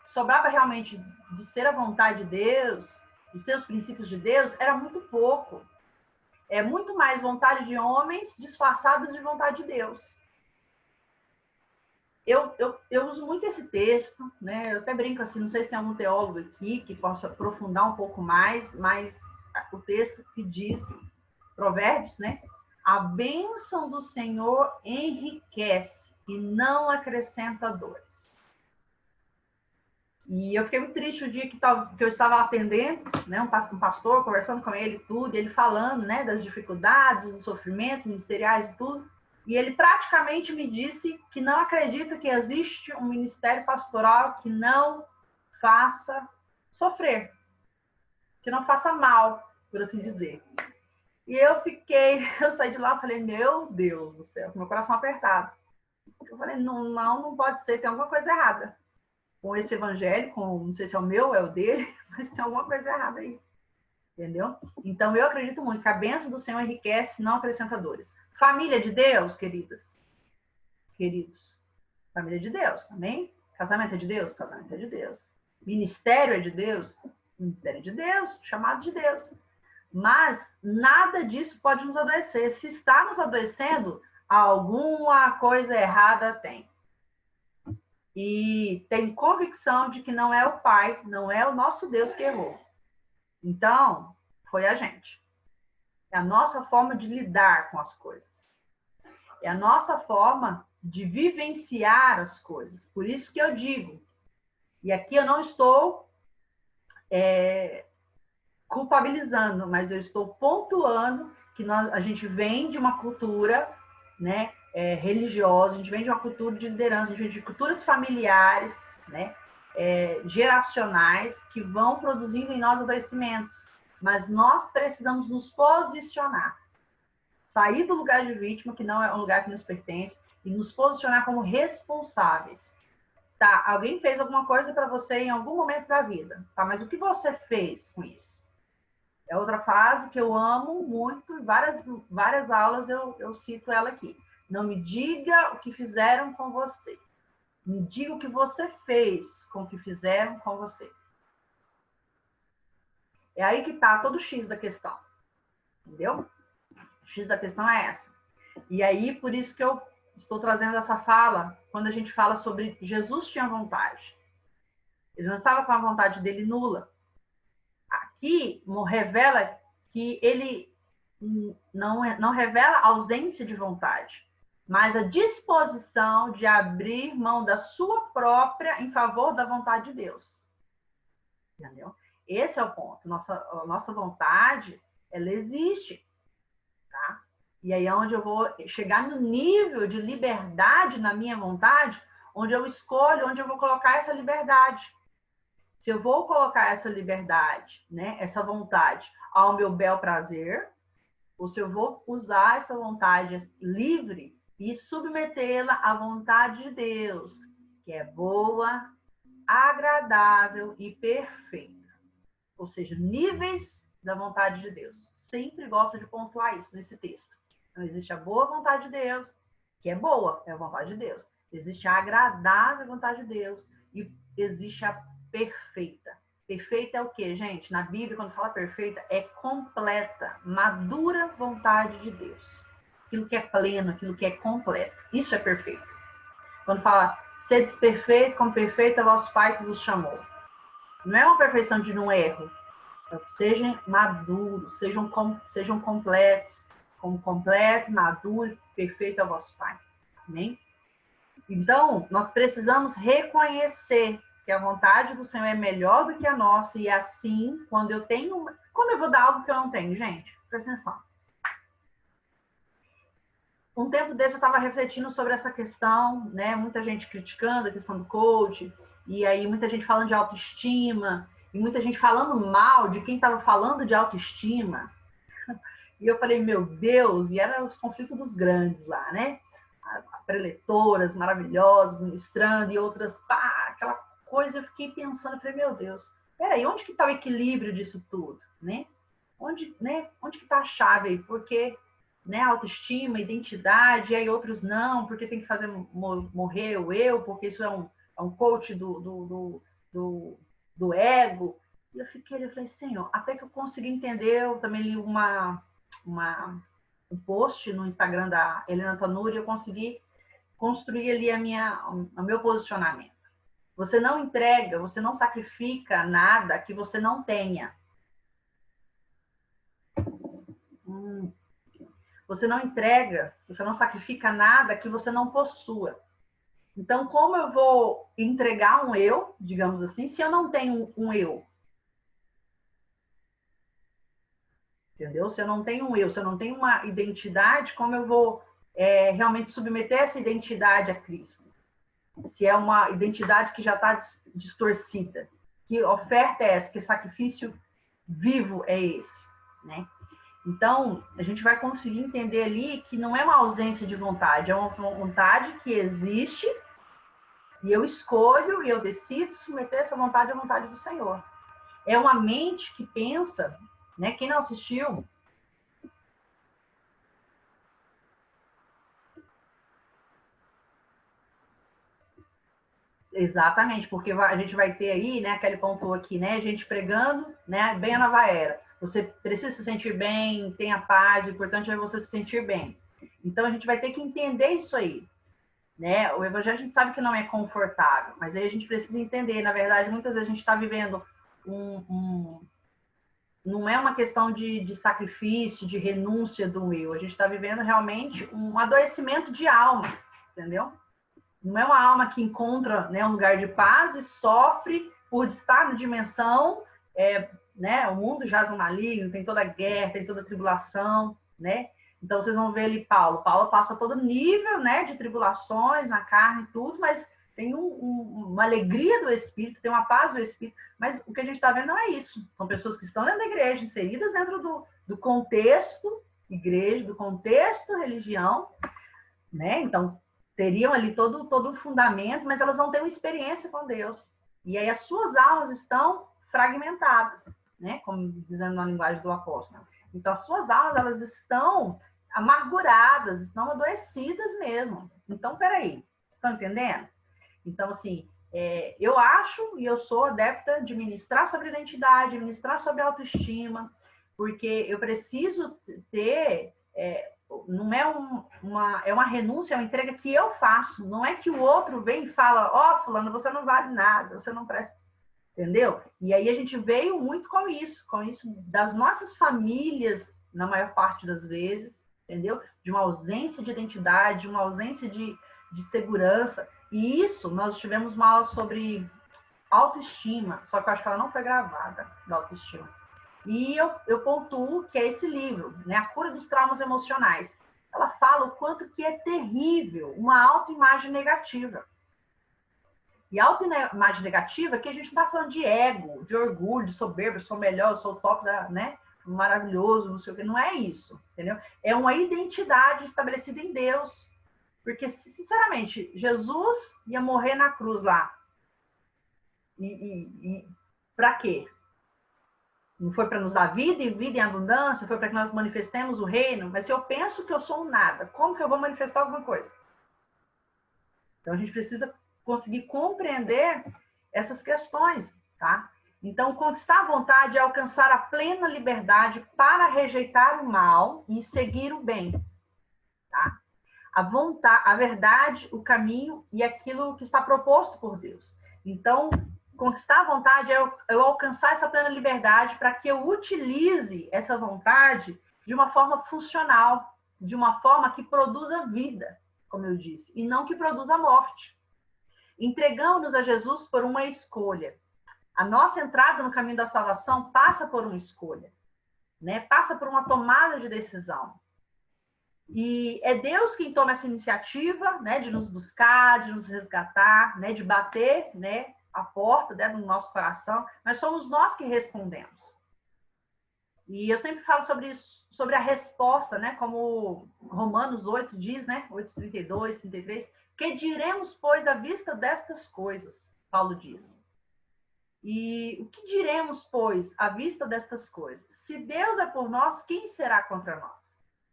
Speaker 1: sobrava realmente de ser a vontade de Deus, de ser os princípios de Deus, era muito pouco. É muito mais vontade de homens disfarçados de vontade de Deus. Eu uso muito esse texto, né? Eu até brinco assim, não sei se tem algum teólogo aqui que possa aprofundar um pouco mais, mas o texto que diz, Provérbios, né? A bênção do Senhor enriquece e não acrescenta dores. E eu fiquei muito triste o dia que eu estava atendendo, né? Um pastor, conversando com ele tudo, e ele falando, né? Das dificuldades, dos sofrimentos ministeriais e tudo. E ele praticamente me disse que não acredita que existe um ministério pastoral que não faça sofrer, que não faça mal, por assim dizer. E eu saí de lá e falei, meu Deus do céu, com meu coração apertado. Eu falei, não pode ser, tem alguma coisa errada com esse evangelho, não sei se é o meu, é o dele, mas tem alguma coisa errada aí. Entendeu? Então, eu acredito muito que a bênção do Senhor enriquece, não acrescenta dores. Família de Deus, queridos. Família de Deus, amém? Casamento é de Deus? Casamento é de Deus. Ministério é de Deus? Ministério é de Deus, chamado de Deus. Mas nada disso pode nos adoecer. Se está nos adoecendo, alguma coisa errada tem. E tem convicção de que não é o Pai, não é o nosso Deus que errou. Então, foi a gente. É a nossa forma de lidar com as coisas. É a nossa forma de vivenciar as coisas. Por isso que eu digo, e aqui eu não estou culpabilizando, mas eu estou pontuando que a gente vem de uma cultura, né, religiosa, a gente vem de uma cultura de liderança, a gente vem de culturas familiares, né, geracionais que vão produzindo em nós adoecimentos. Mas nós precisamos nos posicionar. Sair do lugar de vítima, que não é um lugar que nos pertence, e nos posicionar como responsáveis. Tá, alguém fez alguma coisa para você em algum momento da vida. Tá, mas o que você fez com isso? É outra frase que eu amo muito, em várias aulas eu cito ela aqui. Não me diga o que fizeram com você. Me diga o que você fez com o que fizeram com você. É aí que está todo o X da questão. Entendeu? O X da questão é essa. E aí, por isso que eu estou trazendo essa fala, quando a gente fala sobre Jesus tinha vontade. Ele não estava com a vontade dele nula. Aqui revela que ele não revela ausência de vontade, mas a disposição de abrir mão da sua própria em favor da vontade de Deus. Entendeu? Esse é o ponto. Nossa vontade, ela existe. Tá? E aí é onde eu vou chegar no nível de liberdade na minha vontade, onde eu escolho onde eu vou colocar essa liberdade. Se eu vou colocar essa liberdade, né, essa vontade ao meu bel prazer, ou se eu vou usar essa vontade livre e submetê-la à vontade de Deus, que é boa, agradável e perfeita. Ou seja, níveis da vontade de Deus. Sempre gosto de pontuar isso nesse texto. Então, existe a boa vontade de Deus, que é boa, é a vontade de Deus. Existe a agradável vontade de Deus e existe a perfeita. Perfeita é o quê, gente? Na Bíblia, quando fala perfeita, é completa, madura vontade de Deus. Aquilo que é pleno, aquilo que é completo. Isso é perfeito. Quando fala, sedes perfeito, como perfeito é vosso Pai que vos chamou. Não é uma perfeição de não erro. Sejam maduros, sejam completos. Como completo, maduro, perfeito é o vosso Pai. Amém? Então, nós precisamos reconhecer que a vontade do Senhor é melhor do que a nossa, e assim, quando eu tenho... Como eu vou dar algo que eu não tenho, gente? Presta atenção. Um tempo desse eu estava refletindo sobre essa questão, né? Muita gente criticando a questão do coach, e aí muita gente falando de autoestima, e muita gente falando mal de quem estava falando de autoestima. E eu falei, meu Deus, e eram os conflitos dos grandes lá, né? Preletoras maravilhosas, ministrando, e outras, pá, aquela coisa, eu fiquei pensando, eu falei, meu Deus, peraí, onde que está o equilíbrio disso tudo, né? Onde que está a chave aí? Porque, né, autoestima, identidade, e aí outros não, porque tem que fazer morrer o eu, porque isso é um coach do ego. E eu falei, Senhor, até que eu consegui entender, eu também li um post no Instagram da Helena Tanuri, eu consegui construir ali o meu posicionamento. Você não entrega, você não sacrifica nada que você não tenha. Você não entrega, você não sacrifica nada que você não possua. Então, como eu vou entregar um eu, digamos assim, se eu não tenho um eu? Entendeu? Se eu não tenho um eu, se eu não tenho uma identidade, como eu vou realmente submeter essa identidade a Cristo? Se é uma identidade que já está distorcida. Que oferta é essa? Que sacrifício vivo é esse? Né? Então, a gente vai conseguir entender ali que não é uma ausência de vontade, é uma vontade que existe e eu escolho e eu decido submeter essa vontade à vontade do Senhor. É uma mente que pensa, né? Quem não assistiu... Exatamente, porque a gente vai ter aí, né, aquele ponto aqui, né, gente pregando, né, bem a nova era. Você precisa se sentir bem, tenha paz, o importante é você se sentir bem. Então, a gente vai ter que entender isso aí, né? O evangelho a gente sabe que não é confortável, mas aí a gente precisa entender, na verdade, muitas vezes a gente está vivendo não é uma questão de sacrifício, de renúncia do eu, a gente está vivendo realmente um adoecimento de alma, entendeu? Não é uma alma que encontra, né, um lugar de paz e sofre por estar na dimensão, né, o mundo jaz no maligno, tem toda a guerra, tem toda a tribulação, né? Então, vocês vão ver ali Paulo. Paulo passa todo nível, né, de tribulações na carne e tudo, mas tem uma alegria do Espírito, tem uma paz do Espírito, mas o que a gente está vendo não é isso. São pessoas que estão dentro da igreja, inseridas dentro do contexto igreja, do contexto religião, né? Então, teriam ali todo um fundamento, mas elas não têm uma experiência com Deus. E aí as suas almas estão fragmentadas, né? Como dizendo na linguagem do apóstolo. Então, as suas almas, elas estão amarguradas, estão adoecidas mesmo. Então, peraí, estão entendendo? Então, assim, eu acho e eu sou adepta de ministrar sobre identidade, ministrar sobre autoestima, porque eu preciso ter... não é é uma renúncia, é uma entrega que eu faço. Não é que o outro vem e fala, ó, fulano, você não vale nada, você não presta. Entendeu? E aí a gente veio muito com isso das nossas famílias, na maior parte das vezes, entendeu? De uma ausência de identidade, de uma ausência de segurança. E isso, nós tivemos uma aula sobre autoestima, só que eu acho que ela não foi gravada, da autoestima. E eu pontuo que é esse livro, né? A Cura dos Traumas Emocionais. Ela fala o quanto que é terrível uma autoimagem negativa. E autoimagem negativa, que a gente não está falando de ego, de orgulho, de soberba, eu sou melhor, eu sou o top da, né? Maravilhoso, não sei o que. Não é isso, entendeu? É uma identidade estabelecida em Deus. Porque, sinceramente, Jesus ia morrer na cruz lá. E para quê? Não foi para nos dar vida e vida em abundância, foi para que nós manifestemos o reino. Mas se eu penso que eu sou um nada, como que eu vou manifestar alguma coisa? Então, a gente precisa conseguir compreender essas questões, tá? Então, conquistar a vontade é alcançar a plena liberdade para rejeitar o mal e seguir o bem, tá? A vontade, a verdade, o caminho e aquilo que está proposto por Deus. Então, conquistar a vontade é eu alcançar essa plena liberdade para que eu utilize essa vontade de uma forma funcional, de uma forma que produza vida, como eu disse, e não que produza morte. Entregamos-nos a Jesus por uma escolha. A nossa entrada no caminho da salvação passa por uma escolha, né? Passa por uma tomada de decisão. E é Deus quem toma essa iniciativa, né, de nos buscar, de nos resgatar, né, de bater, né, a porta, né, do nosso coração, mas somos nós que respondemos. E eu sempre falo sobre isso, sobre a resposta, né, como Romanos 8 diz, né, 8:32, 33, que diremos, pois, à vista destas coisas, Paulo diz. E o que diremos, pois, à vista destas coisas? Se Deus é por nós, quem será contra nós?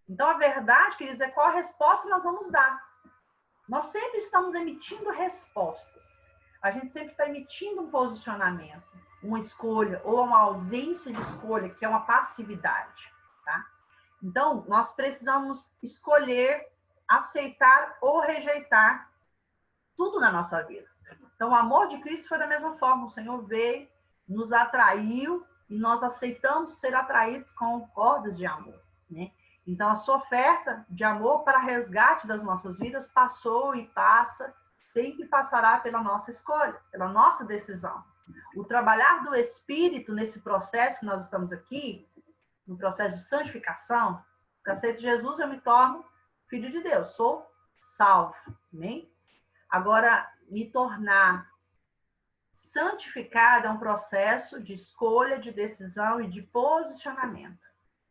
Speaker 1: Então, a verdade, queridos, é qual a resposta nós vamos dar. Nós sempre estamos emitindo respostas. A gente sempre está emitindo um posicionamento, uma escolha ou uma ausência de escolha, que é uma passividade, tá? Então, nós precisamos escolher, aceitar ou rejeitar tudo na nossa vida. Então, o amor de Cristo foi da mesma forma. O Senhor veio, nos atraiu e nós aceitamos ser atraídos com cordas de amor, né? Então, a sua oferta de amor para resgate das nossas vidas passou e passa, sempre passará pela nossa escolha, pela nossa decisão. O trabalhar do Espírito nesse processo que nós estamos aqui, no processo de santificação, porque eu aceito Jesus, eu me torno filho de Deus, sou salvo, amém? Agora, me tornar santificado é um processo de escolha, de decisão e de posicionamento.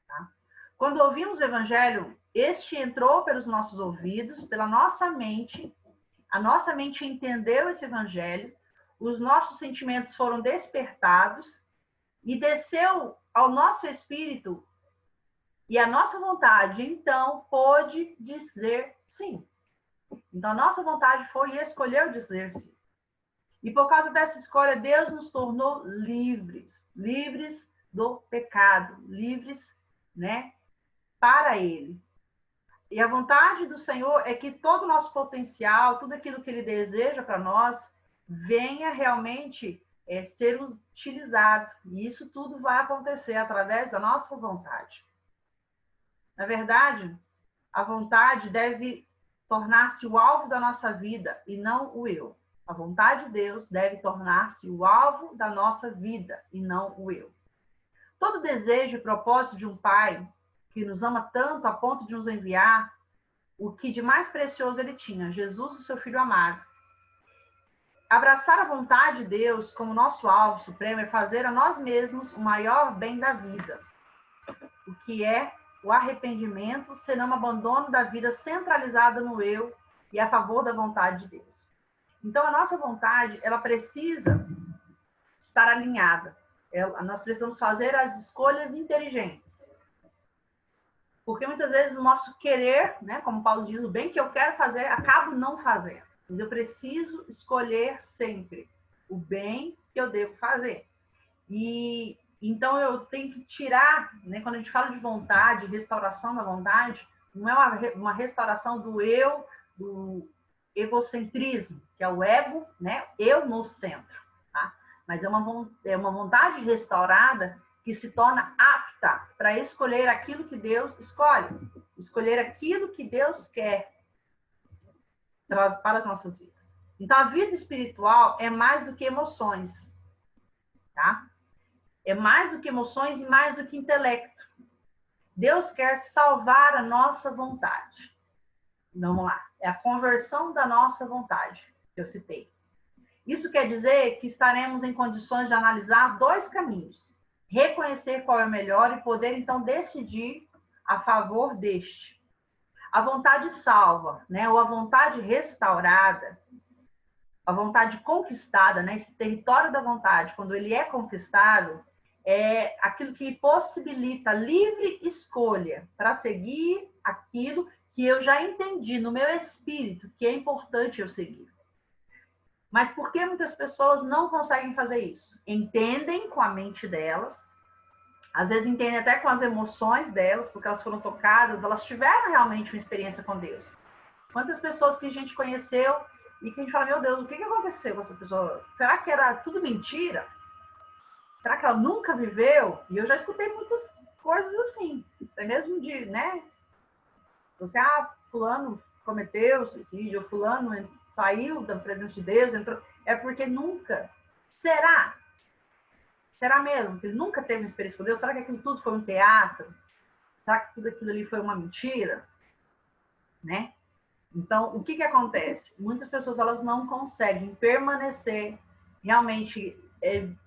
Speaker 1: Tá? Quando ouvimos o Evangelho, este entrou pelos nossos ouvidos, pela nossa mente, a nossa mente entendeu esse Evangelho, os nossos sentimentos foram despertados e desceu ao nosso espírito e a nossa vontade, então, pôde dizer sim. Então, a nossa vontade foi e escolheu dizer sim. E por causa dessa escolha, Deus nos tornou livres, livres do pecado, livres, né, para Ele. E a vontade do Senhor é que todo o nosso potencial, tudo aquilo que Ele deseja para nós, venha realmente ser utilizado. E isso tudo vai acontecer através da nossa vontade. Na verdade, a vontade deve tornar-se o alvo da nossa vida e não o eu. A vontade de Deus deve tornar-se o alvo da nossa vida e não o eu. Todo desejo e propósito de um pai que nos ama tanto a ponto de nos enviar o que de mais precioso ele tinha, Jesus, o seu filho amado. Abraçar a vontade de Deus como nosso alvo supremo é fazer a nós mesmos o maior bem da vida, o que é o arrependimento, senão um abandono da vida centralizada no eu e a favor da vontade de Deus. Então, a nossa vontade, ela precisa estar alinhada. Nós precisamos fazer as escolhas inteligentes. Porque muitas vezes o nosso querer, né, como Paulo diz, o bem que eu quero fazer, acabo não fazendo. Mas eu preciso escolher sempre o bem que eu devo fazer. E então eu tenho que tirar, né, quando a gente fala de vontade, restauração da vontade, não é uma restauração do eu, do egocentrismo, que é o ego, né, eu no centro, tá? Mas é uma vontade restaurada que se torna apta para escolher aquilo que Deus escolhe, escolher aquilo que Deus quer para as nossas vidas. Então, a vida espiritual é mais do que emoções, tá? É mais do que emoções e mais do que intelecto. Deus quer salvar a nossa vontade. Vamos lá. É a conversão da nossa vontade, que eu citei. Isso quer dizer que estaremos em condições de analisar dois caminhos. Reconhecer qual é o melhor e poder, então, decidir a favor deste. A vontade salva, né? Ou a vontade restaurada, a vontade conquistada, né? Esse território da vontade, quando ele é conquistado, é aquilo que me possibilita livre escolha para seguir aquilo que eu já entendi no meu espírito que é importante eu seguir. Mas por que muitas pessoas não conseguem fazer isso? Entendem com a mente delas, às vezes entendem até com as emoções delas, porque elas foram tocadas, elas tiveram realmente uma experiência com Deus. Quantas pessoas que a gente conheceu e que a gente fala, meu Deus, o que aconteceu com essa pessoa? Será que era tudo mentira? Será que ela nunca viveu? E eu já escutei muitas coisas assim, até mesmo de, né? Você, fulano cometeu suicídio, fulano saiu da presença de Deus, entrou. É porque nunca. Será? Será mesmo que ele nunca teve uma experiência com Deus? Será que aquilo tudo foi um teatro? Será que tudo aquilo ali foi uma mentira? Né? Então, o que acontece? Muitas pessoas elas não conseguem permanecer, realmente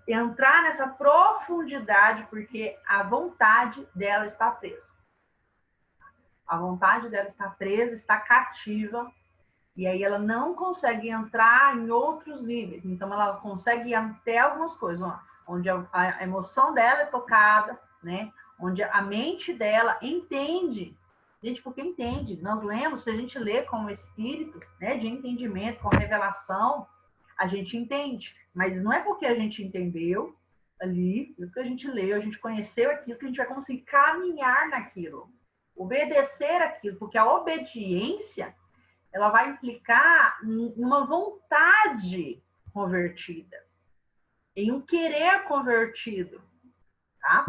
Speaker 1: entrar nessa profundidade, porque a vontade dela está presa. A vontade dela está presa, está cativa, e aí ela não consegue entrar em outros níveis. Então, ela consegue ir até algumas coisas, onde a emoção dela é tocada, né? Onde a mente dela entende. Gente, porque entende. Nós lemos, se a gente lê com o espírito, né, de entendimento, com revelação, a gente entende. Mas não é porque a gente entendeu ali, porque a gente leu, a gente conheceu aquilo, que a gente vai conseguir caminhar naquilo. Obedecer aquilo, porque a obediência, ela vai implicar em uma vontade convertida, em um querer convertido, tá?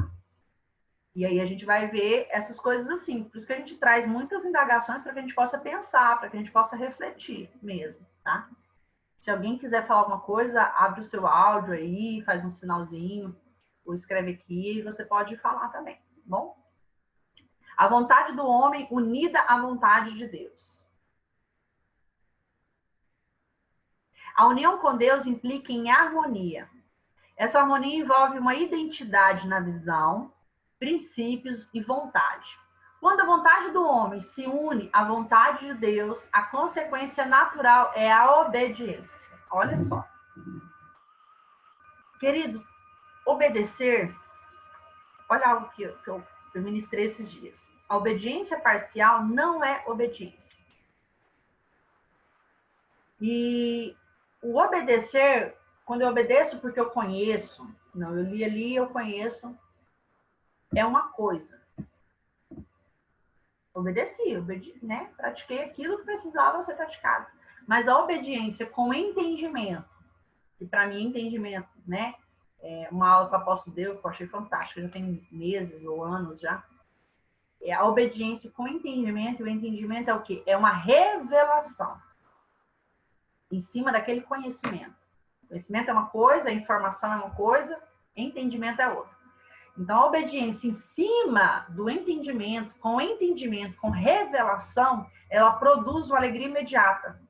Speaker 1: E aí a gente vai ver essas coisas assim. Por isso que a gente traz muitas indagações para que a gente possa pensar, para que a gente possa refletir mesmo, tá? Se alguém quiser falar alguma coisa, abre o seu áudio aí, faz um sinalzinho, ou escreve aqui, e você pode falar também, tá bom? A vontade do homem unida à vontade de Deus. A união com Deus implica em harmonia. Essa harmonia envolve uma identidade na visão, princípios e vontade. Quando a vontade do homem se une à vontade de Deus, a consequência natural é a obediência. Olha só. Queridos, obedecer, olha algo que eu ministrei esses dias. A obediência parcial não é obediência. E o obedecer, quando eu obedeço porque eu conheço, não, eu li ali, eu conheço, é uma coisa. Obedeci, né? Pratiquei aquilo que precisava ser praticado. Mas a obediência com entendimento, que para mim entendimento, né? É uma aula que o apóstolo deu, que eu achei fantástica, já tem meses ou anos já. É a obediência com entendimento, e o entendimento é o quê? É uma revelação em cima daquele conhecimento. Conhecimento é uma coisa, a informação é uma coisa, entendimento é outra. Então, a obediência em cima do entendimento, com revelação, ela produz uma alegria imediata.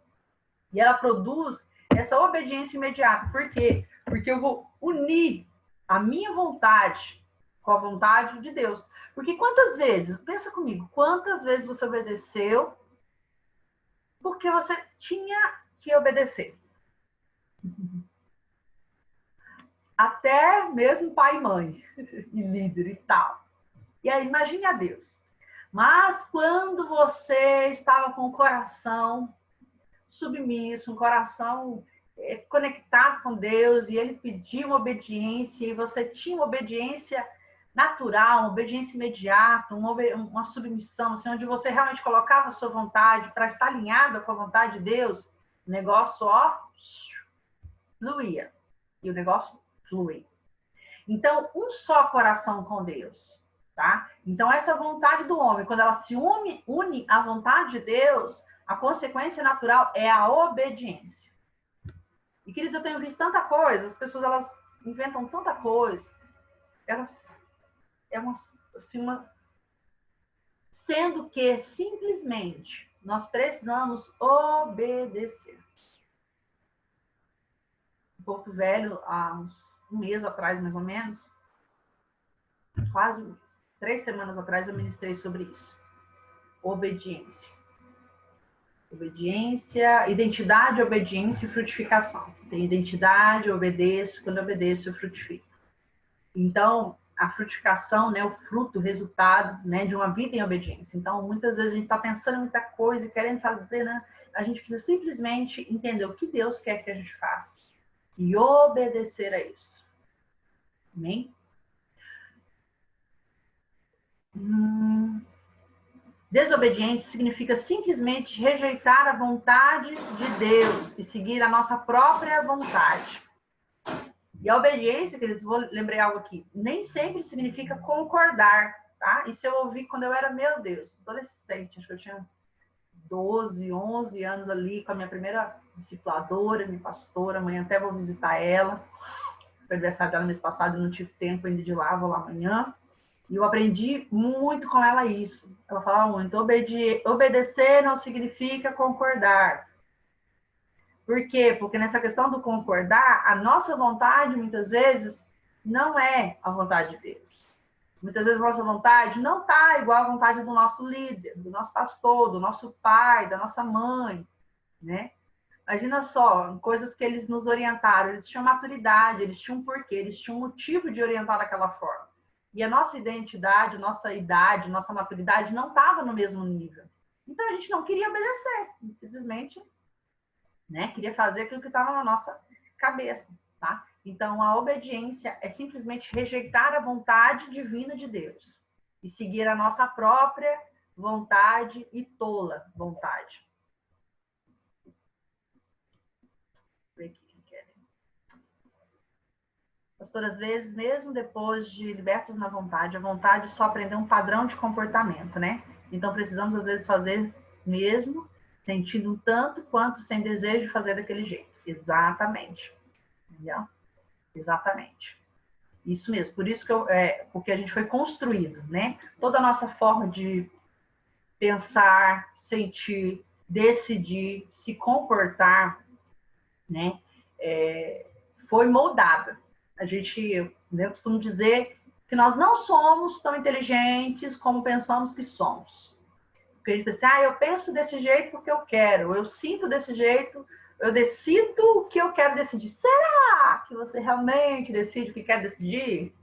Speaker 1: E ela produz essa obediência imediata. Por quê? Porque eu vou unir a minha vontade com a vontade de Deus. Porque quantas vezes, pensa comigo, quantas vezes você obedeceu porque você tinha que obedecer? Até mesmo pai e mãe, e líder e tal. E aí, imagine a Deus. Mas quando você estava com o coração submisso, um coração conectado com Deus, e ele pediu uma obediência, e você tinha uma obediência natural, uma obediência imediata, uma submissão, assim, onde você realmente colocava a sua vontade para estar alinhada com a vontade de Deus, o negócio, ó, fluía. E o negócio flui. Então, um só coração com Deus, tá? Então, essa vontade do homem, quando ela se une à vontade de Deus, a consequência natural é a obediência. E, queridos, eu tenho visto tanta coisa, as pessoas, elas inventam tanta coisa, elas, assim, sendo que, simplesmente, nós precisamos obedecer. Em Porto Velho, há um mês atrás, mais ou menos, quase um mês, 3 semanas atrás, eu ministrei sobre isso. Obediência. Obediência, identidade, obediência e frutificação. Tem identidade, eu obedeço, quando eu obedeço, eu frutifico. Então, a frutificação, né, o fruto, o resultado, né, de uma vida em obediência. Então, muitas vezes a gente está pensando em muita coisa e querendo fazer, né? A gente precisa simplesmente entender o que Deus quer que a gente faça e obedecer a isso. Amém? Desobediência significa simplesmente rejeitar a vontade de Deus e seguir a nossa própria vontade. E a obediência, queridos, lembrei algo aqui, nem sempre significa concordar, tá? Isso eu ouvi quando eu era, meu Deus, adolescente, acho que eu tinha 12, 11 anos ali, com a minha primeira discipuladora, minha pastora, amanhã até vou visitar ela. Foi aniversário dela mês passado, não tive tempo ainda de ir lá, vou lá amanhã. E eu aprendi muito com ela isso. Ela falava muito, obedecer não significa concordar. Por quê? Porque nessa questão do concordar, a nossa vontade, muitas vezes, não é a vontade de Deus. Muitas vezes a nossa vontade não está igual à vontade do nosso líder, do nosso pastor, do nosso pai, da nossa mãe, né? Imagina só, coisas que eles nos orientaram, eles tinham maturidade, eles tinham um porquê, eles tinham um motivo de orientar daquela forma. E a nossa identidade, nossa idade, nossa maturidade não estava no mesmo nível. Então a gente não queria obedecer, simplesmente, né, queria fazer aquilo que estava na nossa cabeça, tá? Então a obediência é simplesmente rejeitar a vontade divina de Deus e seguir a nossa própria vontade e tola vontade. Pastor, às vezes, mesmo depois de libertos na vontade, a vontade só aprender um padrão de comportamento, né? Então, precisamos, às vezes, fazer mesmo, sentindo um tanto quanto sem desejo de fazer daquele jeito. Exatamente. Entendeu? Exatamente. Isso mesmo. Por isso que porque a gente foi construído, né? Toda a nossa forma de pensar, sentir, decidir, se comportar, né? Foi moldada. A gente, né, eu costumo dizer que nós não somos tão inteligentes como pensamos que somos. Porque a gente pensa, eu penso desse jeito porque eu quero, eu sinto desse jeito, eu decido o que eu quero decidir. Será que você realmente decide o que quer decidir?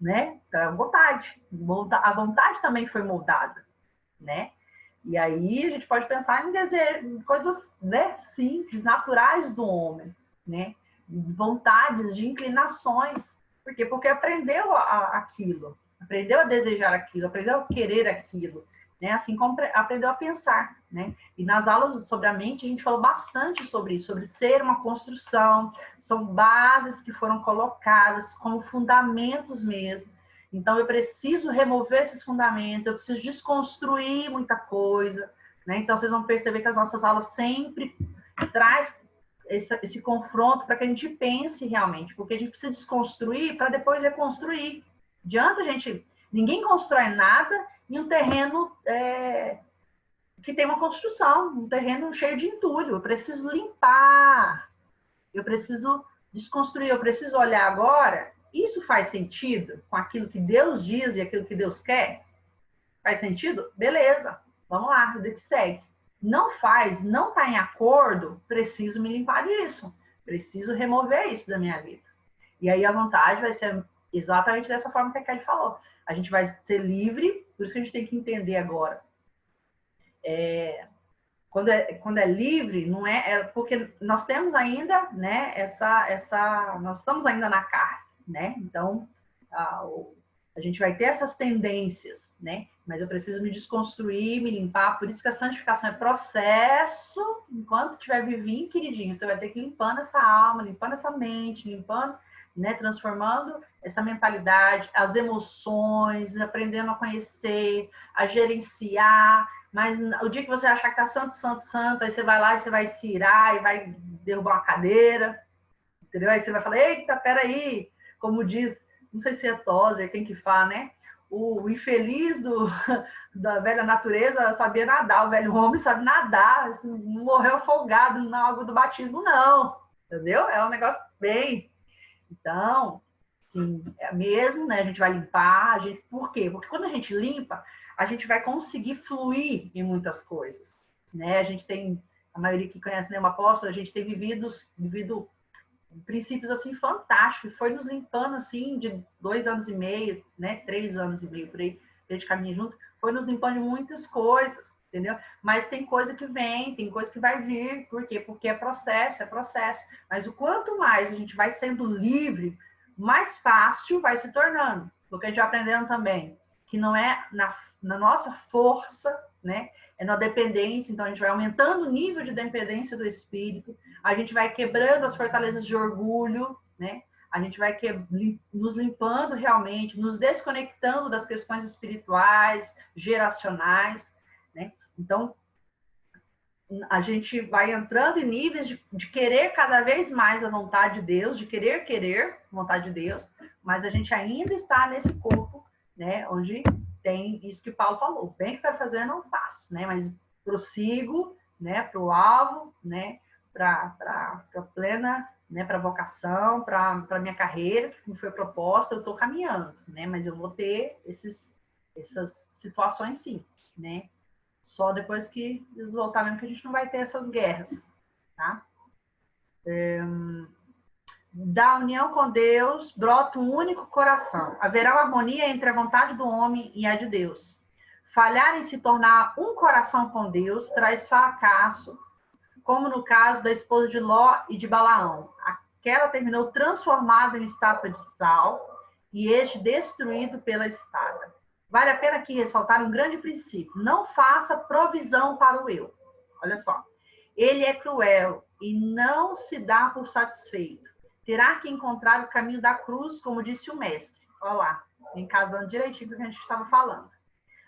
Speaker 1: Né? Então, a vontade também foi moldada, né? E aí a gente pode pensar em coisas, né, simples, naturais do homem, né? Vontades, de inclinações. Por quê? Porque aprendeu aquilo, aprendeu a desejar aquilo, aprendeu a querer aquilo, né? Assim como aprendeu a pensar, né? E nas aulas sobre a mente a gente falou bastante sobre isso, sobre ser uma construção, são bases que foram colocadas como fundamentos mesmo. Então eu preciso remover esses fundamentos, eu preciso desconstruir muita coisa, né? Então vocês vão perceber que as nossas aulas sempre traz esse confronto para que a gente pense realmente, porque a gente precisa desconstruir para depois reconstruir. Adianta ninguém constrói nada em um terreno que tem uma construção, um terreno cheio de entulho. Eu preciso limpar, Eu preciso desconstruir, eu preciso olhar agora, isso faz sentido com aquilo que Deus diz e aquilo que Deus quer? Faz sentido? Beleza, vamos lá, vida que segue. Não faz, não está em acordo, preciso me limpar disso. Preciso remover isso da minha vida. E aí a vontade vai ser exatamente dessa forma que a Kelly falou. A gente vai ser livre, por isso que a gente tem que entender agora. Quando é livre, não é porque nós temos ainda, né, nós estamos ainda na carne, né? Então, a gente vai ter essas tendências, né? Mas eu preciso me desconstruir, me limpar. Por isso que a santificação é processo. Enquanto estiver vivinho, queridinho, você vai ter que ir limpando essa alma, limpando essa mente, limpando, né? Transformando essa mentalidade, as emoções, aprendendo a conhecer, a gerenciar. Mas o dia que você achar que tá santo, santo, santo, aí você vai lá e você vai se irar e vai derrubar uma cadeira, entendeu? Aí você vai falar, eita, peraí, como diz, não sei se é Tozer, quem que fala, né? O infeliz da velha natureza sabia nadar, o velho homem sabe nadar, não morreu afogado na água do batismo, não, entendeu? É um negócio bem... Então, sim, é mesmo, né? A gente vai limpar, por quê? Porque quando a gente limpa, a gente vai conseguir fluir em muitas coisas, né? A gente tem, a maioria que conhece, né, uma apóstola, a gente tem vivido princípios assim fantásticos, foi nos limpando assim de 2 anos e meio, né, 3 anos e meio por aí, a gente caminha junto, foi nos limpando de muitas coisas, entendeu? Mas tem coisa que vem, tem coisa que vai vir, por quê? Porque é processo, mas o quanto mais a gente vai sendo livre, mais fácil vai se tornando, porque a gente vai aprendendo também, que não é na nossa força, né, é na dependência, então a gente vai aumentando o nível de dependência do espírito, a gente vai quebrando as fortalezas de orgulho, né? A gente vai nos limpando realmente, nos desconectando das questões espirituais, geracionais, né? Então, a gente vai entrando em níveis de querer cada vez mais a vontade de Deus, de querer a vontade de Deus, mas a gente ainda está nesse corpo, né? Onde tem isso que Paulo falou, bem que está fazendo, não faço, né? Mas prossigo, né? Para o alvo, né? Para plena, né? Para vocação, para minha carreira, que me foi proposta, eu estou caminhando, né? Mas eu vou ter essas situações, sim, né? Só depois que eles voltar mesmo que a gente não vai ter essas guerras, tá? Da união com Deus brota um único coração. Haverá uma harmonia entre a vontade do homem e a de Deus. Falhar em se tornar um coração com Deus traz fracasso, como no caso da esposa de Ló e de Balaão. Aquela terminou transformada em estátua de sal e este destruído pela espada. Vale a pena aqui ressaltar um grande princípio. Não faça provisão para o eu. Olha só. Ele é cruel e não se dá por satisfeito. Terá que encontrar o caminho da cruz, como disse o mestre. Olha lá, encasando direitinho com o que a gente estava falando.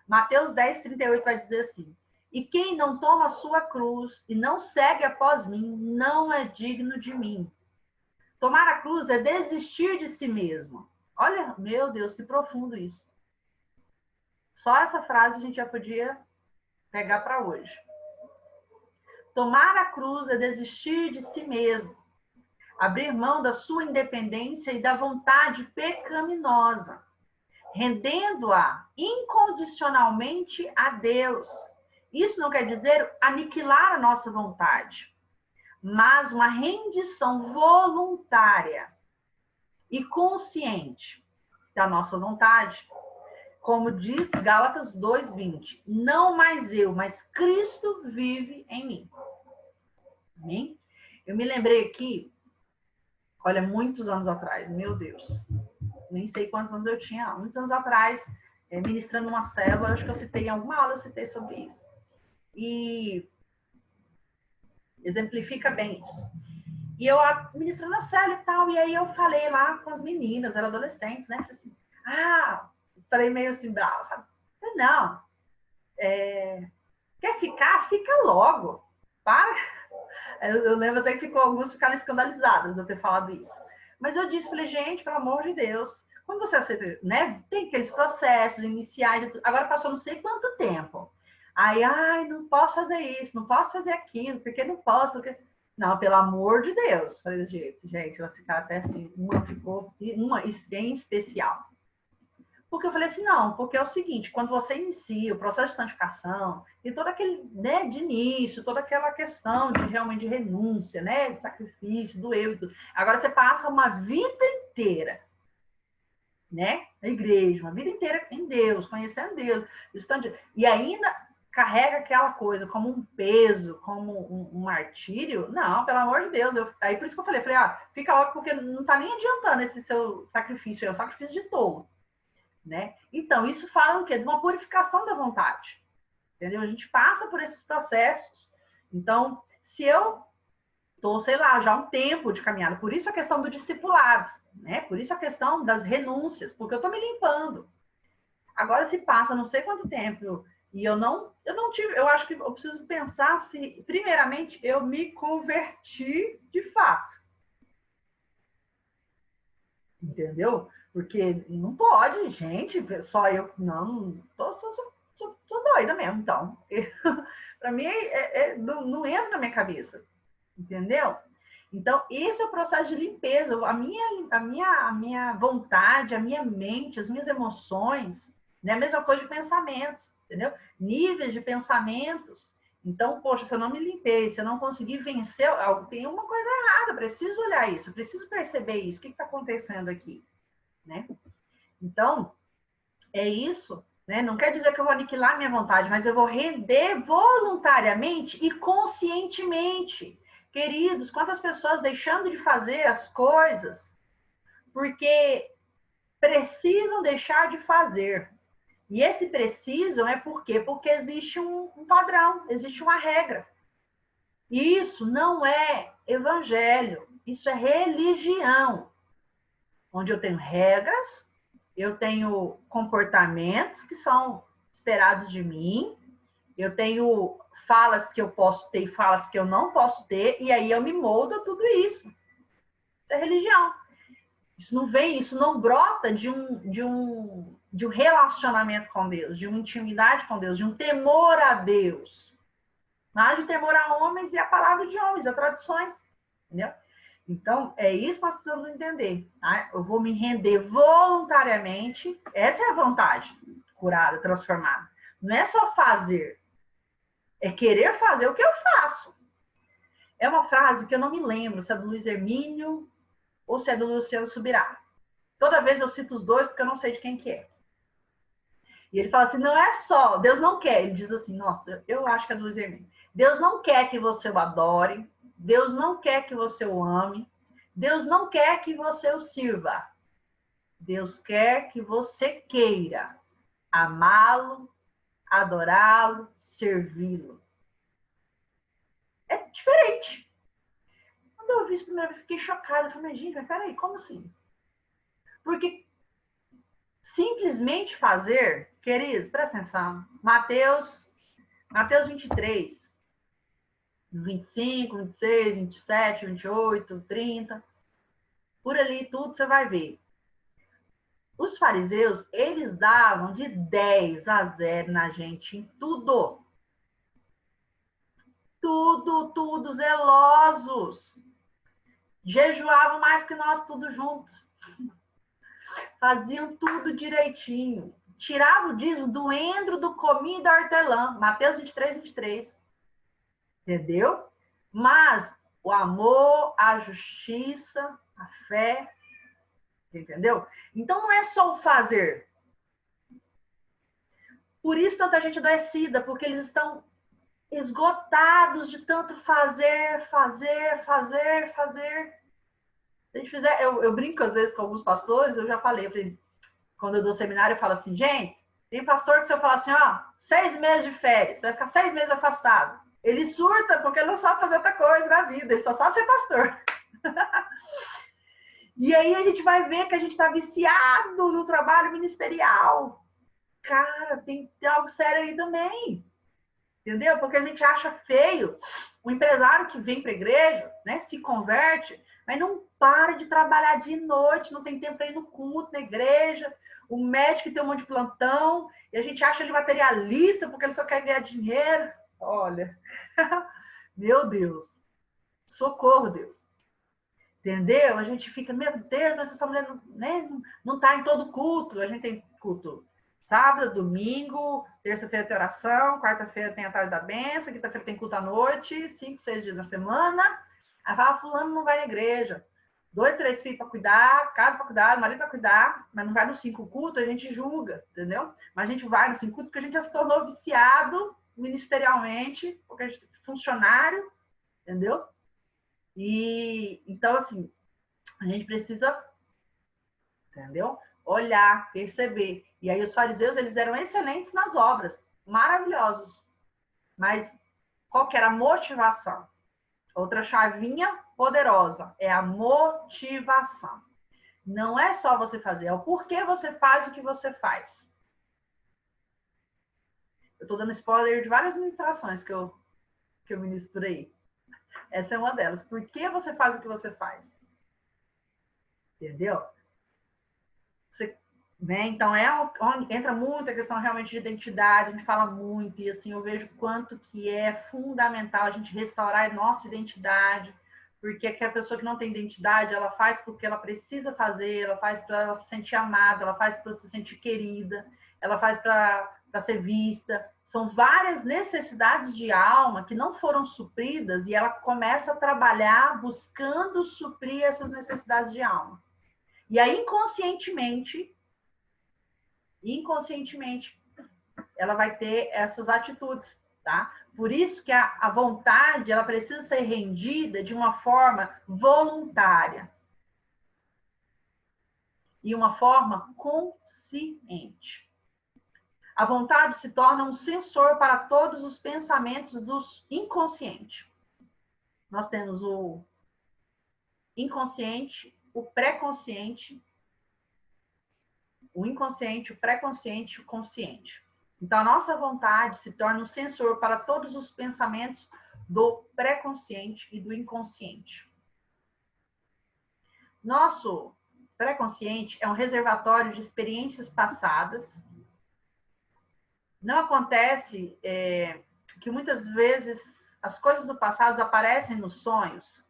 Speaker 1: Mateus 10, 38 vai dizer assim: e quem não toma a sua cruz e não segue após mim, não é digno de mim. Tomar a cruz é desistir de si mesmo. Olha, meu Deus, que profundo isso. Só essa frase a gente já podia pegar para hoje. Tomar a cruz é desistir de si mesmo. Abrir mão da sua independência e da vontade pecaminosa, rendendo-a incondicionalmente a Deus. Isso não quer dizer aniquilar a nossa vontade, mas uma rendição voluntária e consciente da nossa vontade. Como diz Gálatas 2:20, não mais eu, mas Cristo vive em mim. Amém? Eu me lembrei aqui, olha, muitos anos atrás, meu Deus, nem sei quantos anos eu tinha, muitos anos atrás, ministrando uma célula, acho que eu citei em alguma aula, eu citei sobre isso. E exemplifica bem isso. E eu ministrando a célula e tal, e aí eu falei lá com as meninas, eram adolescentes, né? Falei assim, falei meio assim, bravo, sabe? Falei, não, quer ficar? Fica logo. Para. Eu lembro até que alguns ficaram escandalizados de eu ter falado isso. Mas eu disse, falei, gente, pelo amor de Deus, quando você aceita, né? Tem aqueles processos iniciais, agora passou não sei quanto tempo. Aí, não posso fazer isso, não posso fazer aquilo, porque não posso, porque... Não, pelo amor de Deus. Falei desse jeito. Gente, elas ficaram até assim, uma em especial. Porque eu falei assim, não, porque é o seguinte, quando você inicia o processo de santificação, e todo aquele, né, de início, toda aquela questão de realmente de renúncia, né, de sacrifício, do eu e tudo. Agora você passa uma vida inteira, né, na igreja, uma vida inteira em Deus, conhecendo Deus, e ainda carrega aquela coisa como um peso, como um martírio. Não, pelo amor de Deus. Aí por isso que eu falei, fica logo, porque não tá nem adiantando esse seu sacrifício, é o sacrifício de tolo. Né? Então, isso fala o quê? De uma purificação da vontade. Entendeu? A gente passa por esses processos. Então, se eu estou, sei lá, já há um tempo de caminhada, por isso a questão do discipulado, né? Por isso a questão das renúncias, porque eu estou me limpando. Agora, se passa não sei quanto tempo e eu não tive, eu acho que eu preciso pensar se, primeiramente, eu me converti de fato. Entendeu? Porque não pode, gente, só eu. Não, tô doida mesmo, então. Para mim, não entra na minha cabeça. Entendeu? Então, esse é o processo de limpeza. A minha vontade, a minha mente, as minhas emoções, né? A mesma coisa de pensamentos, entendeu? Níveis de pensamentos. Então, poxa, se eu não me limpei, se eu não conseguir vencer, tem uma coisa errada, preciso olhar isso, preciso perceber isso, o que está acontecendo aqui, né? Então, é isso, né? Não quer dizer que eu vou aniquilar minha vontade, mas eu vou render voluntariamente e conscientemente. Queridos, quantas pessoas deixando de fazer as coisas porque precisam deixar de fazer. E esse precisam é por quê? Porque existe um padrão, existe uma regra. E isso não é evangelho, isso é religião, onde eu tenho regras, eu tenho comportamentos que são esperados de mim, eu tenho falas que eu posso ter e falas que eu não posso ter, e aí eu me moldo a tudo isso. Isso é religião. Isso não brota de um relacionamento com Deus, de uma intimidade com Deus, de um temor a Deus. Mas de temor a homens e a palavra de homens, a tradições. Entendeu? Então, é isso que nós precisamos entender. Tá? Eu vou me render voluntariamente. Essa é a vontade curada, transformada. Não é só fazer. É querer fazer o que eu faço. É uma frase que eu não me lembro se é do Luiz Hermínio ou se é do Luciano Subirá. Toda vez eu cito os dois porque eu não sei de quem que é. E ele fala assim, não é só, Deus não quer. Ele diz assim, nossa, eu acho que é do Luiz Hermínio. Deus não quer que você o adore. Deus não quer que você o ame. Deus não quer que você o sirva. Deus quer que você queira amá-lo, adorá-lo, servi-lo. É diferente. Quando eu vi isso primeiro, eu fiquei chocada. Eu falei, mas gente, peraí, como assim? Porque simplesmente fazer, queridos, presta atenção. Mateus 23, 25, 26, 27, 28, 30. Por ali tudo você vai ver. Os fariseus, eles davam de 10 a 0 na gente em tudo. Tudo, zelosos. Jejuavam mais que nós tudo juntos. Faziam tudo direitinho. Tiravam o dízimo do endro, do cominho e da hortelã. Mateus 23, 23. Entendeu? Mas o amor, a justiça, a fé, entendeu? Então não é só o fazer. Por isso tanta gente adoecida, porque eles estão esgotados de tanto fazer. Se a gente fizer, eu brinco às vezes com alguns pastores, eu já falei, quando eu dou seminário, eu falo assim, gente, tem pastor que se eu falar assim, ó, 6 meses de férias, você vai ficar 6 meses afastado. Ele surta porque ele não sabe fazer outra coisa na vida, ele só sabe ser pastor. E aí a gente vai ver que a gente está viciado no trabalho ministerial. Cara, tem algo sério aí também. Entendeu? Porque a gente acha feio o empresário que vem para a igreja, né, se converte, mas não para de trabalhar de noite, não tem tempo para ir no culto, na igreja. O médico que tem um monte de plantão, e a gente acha ele materialista porque ele só quer ganhar dinheiro. Olha, meu Deus. Socorro, Deus. Entendeu? A gente fica, meu Deus, mas essa mulher não tá em todo culto. A gente tem culto sábado, domingo, terça-feira tem oração, quarta-feira tem a tarde da bênção, quinta-feira tem culto à noite, 5, 6 dias na semana. Aí fala, fulano não vai na igreja. 2, 3 filhos para cuidar, casa para cuidar, marido para cuidar, mas não vai nos 5 cultos, a gente julga, entendeu? Mas a gente vai nos 5 cultos porque a gente já se tornou viciado ministerialmente, porque a gente é funcionário, entendeu? E então, assim, a gente precisa, entendeu? Olhar, perceber. E aí os fariseus, eles eram excelentes nas obras, maravilhosos. Mas qual que era a motivação? Outra chavinha poderosa é a motivação. Não é só você fazer, é o porquê você faz o que você faz. Eu estou dando spoiler de várias ministrações que eu ministro por aí. Essa é uma delas. Por que você faz o que você faz? Entendeu? Você, né? Então, onde entra muito a questão realmente de identidade, a gente fala muito, e assim, eu vejo quanto que é fundamental a gente restaurar a nossa identidade, porque a pessoa que não tem identidade, ela faz porque ela precisa fazer, ela faz para ela se sentir amada, ela faz para se sentir querida, ela faz para ser vista. São várias necessidades de alma que não foram supridas e ela começa a trabalhar buscando suprir essas necessidades de alma. E aí, inconscientemente, ela vai ter essas atitudes, tá? Por isso que a vontade, ela precisa ser rendida de uma forma voluntária. E uma forma consciente. A vontade se torna um sensor para todos os pensamentos do inconsciente. Nós temos o inconsciente, o pré-consciente, o inconsciente, o pré-consciente e o consciente. Então, a nossa vontade se torna um sensor para todos os pensamentos do pré-consciente e do inconsciente. Nosso pré-consciente é um reservatório de experiências passadas. Não acontece que muitas vezes as coisas do passado aparecem nos sonhos.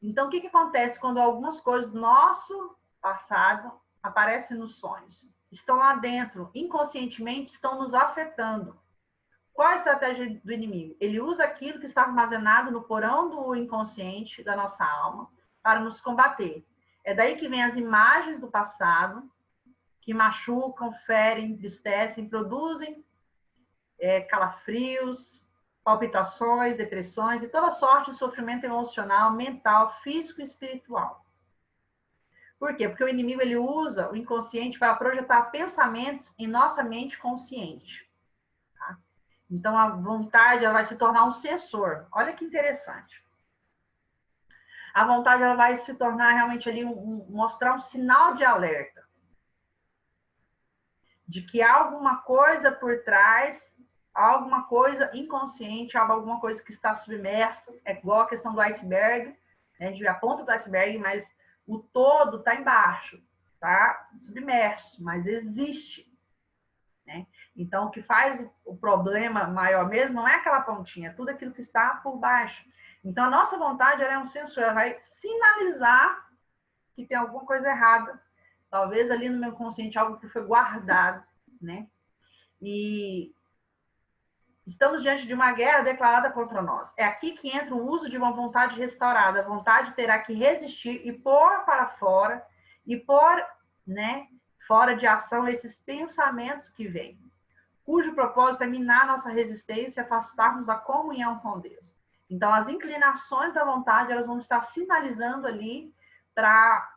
Speaker 1: Então, o que acontece quando algumas coisas do nosso passado aparecem nos sonhos? Estão lá dentro, inconscientemente estão nos afetando. Qual a estratégia do inimigo? Ele usa aquilo que está armazenado no porão do inconsciente da nossa alma para nos combater. É daí que vem as imagens do passado que machucam, ferem, entristecem, produzem calafrios, palpitações, depressões e toda sorte de sofrimento emocional, mental, físico e espiritual. Por quê? Porque o inimigo ele usa o inconsciente para projetar pensamentos em nossa mente consciente. Tá? Então, a vontade ela vai se tornar um sensor. Olha que interessante. A vontade ela vai se tornar realmente ali mostrar um sinal de alerta. De que há alguma coisa por trás, alguma coisa inconsciente, alguma coisa que está submersa. É igual a questão do iceberg. Né? A gente vê a ponta do iceberg, mas o todo está embaixo, tá submerso, mas existe. Né? Então, o que faz o problema maior mesmo não é aquela pontinha, é tudo aquilo que está por baixo. Então, a nossa vontade ela é um sensor, ela vai sinalizar que tem alguma coisa errada. Talvez ali no meu consciente algo que foi guardado, né? E estamos diante de uma guerra declarada contra nós. É aqui que entra o uso de uma vontade restaurada. A vontade terá que resistir e pôr para fora, e pôr, né, fora de ação esses pensamentos que vêm, cujo propósito é minar nossa resistência e afastar-nos da comunhão com Deus. Então, as inclinações da vontade, elas vão estar sinalizando ali para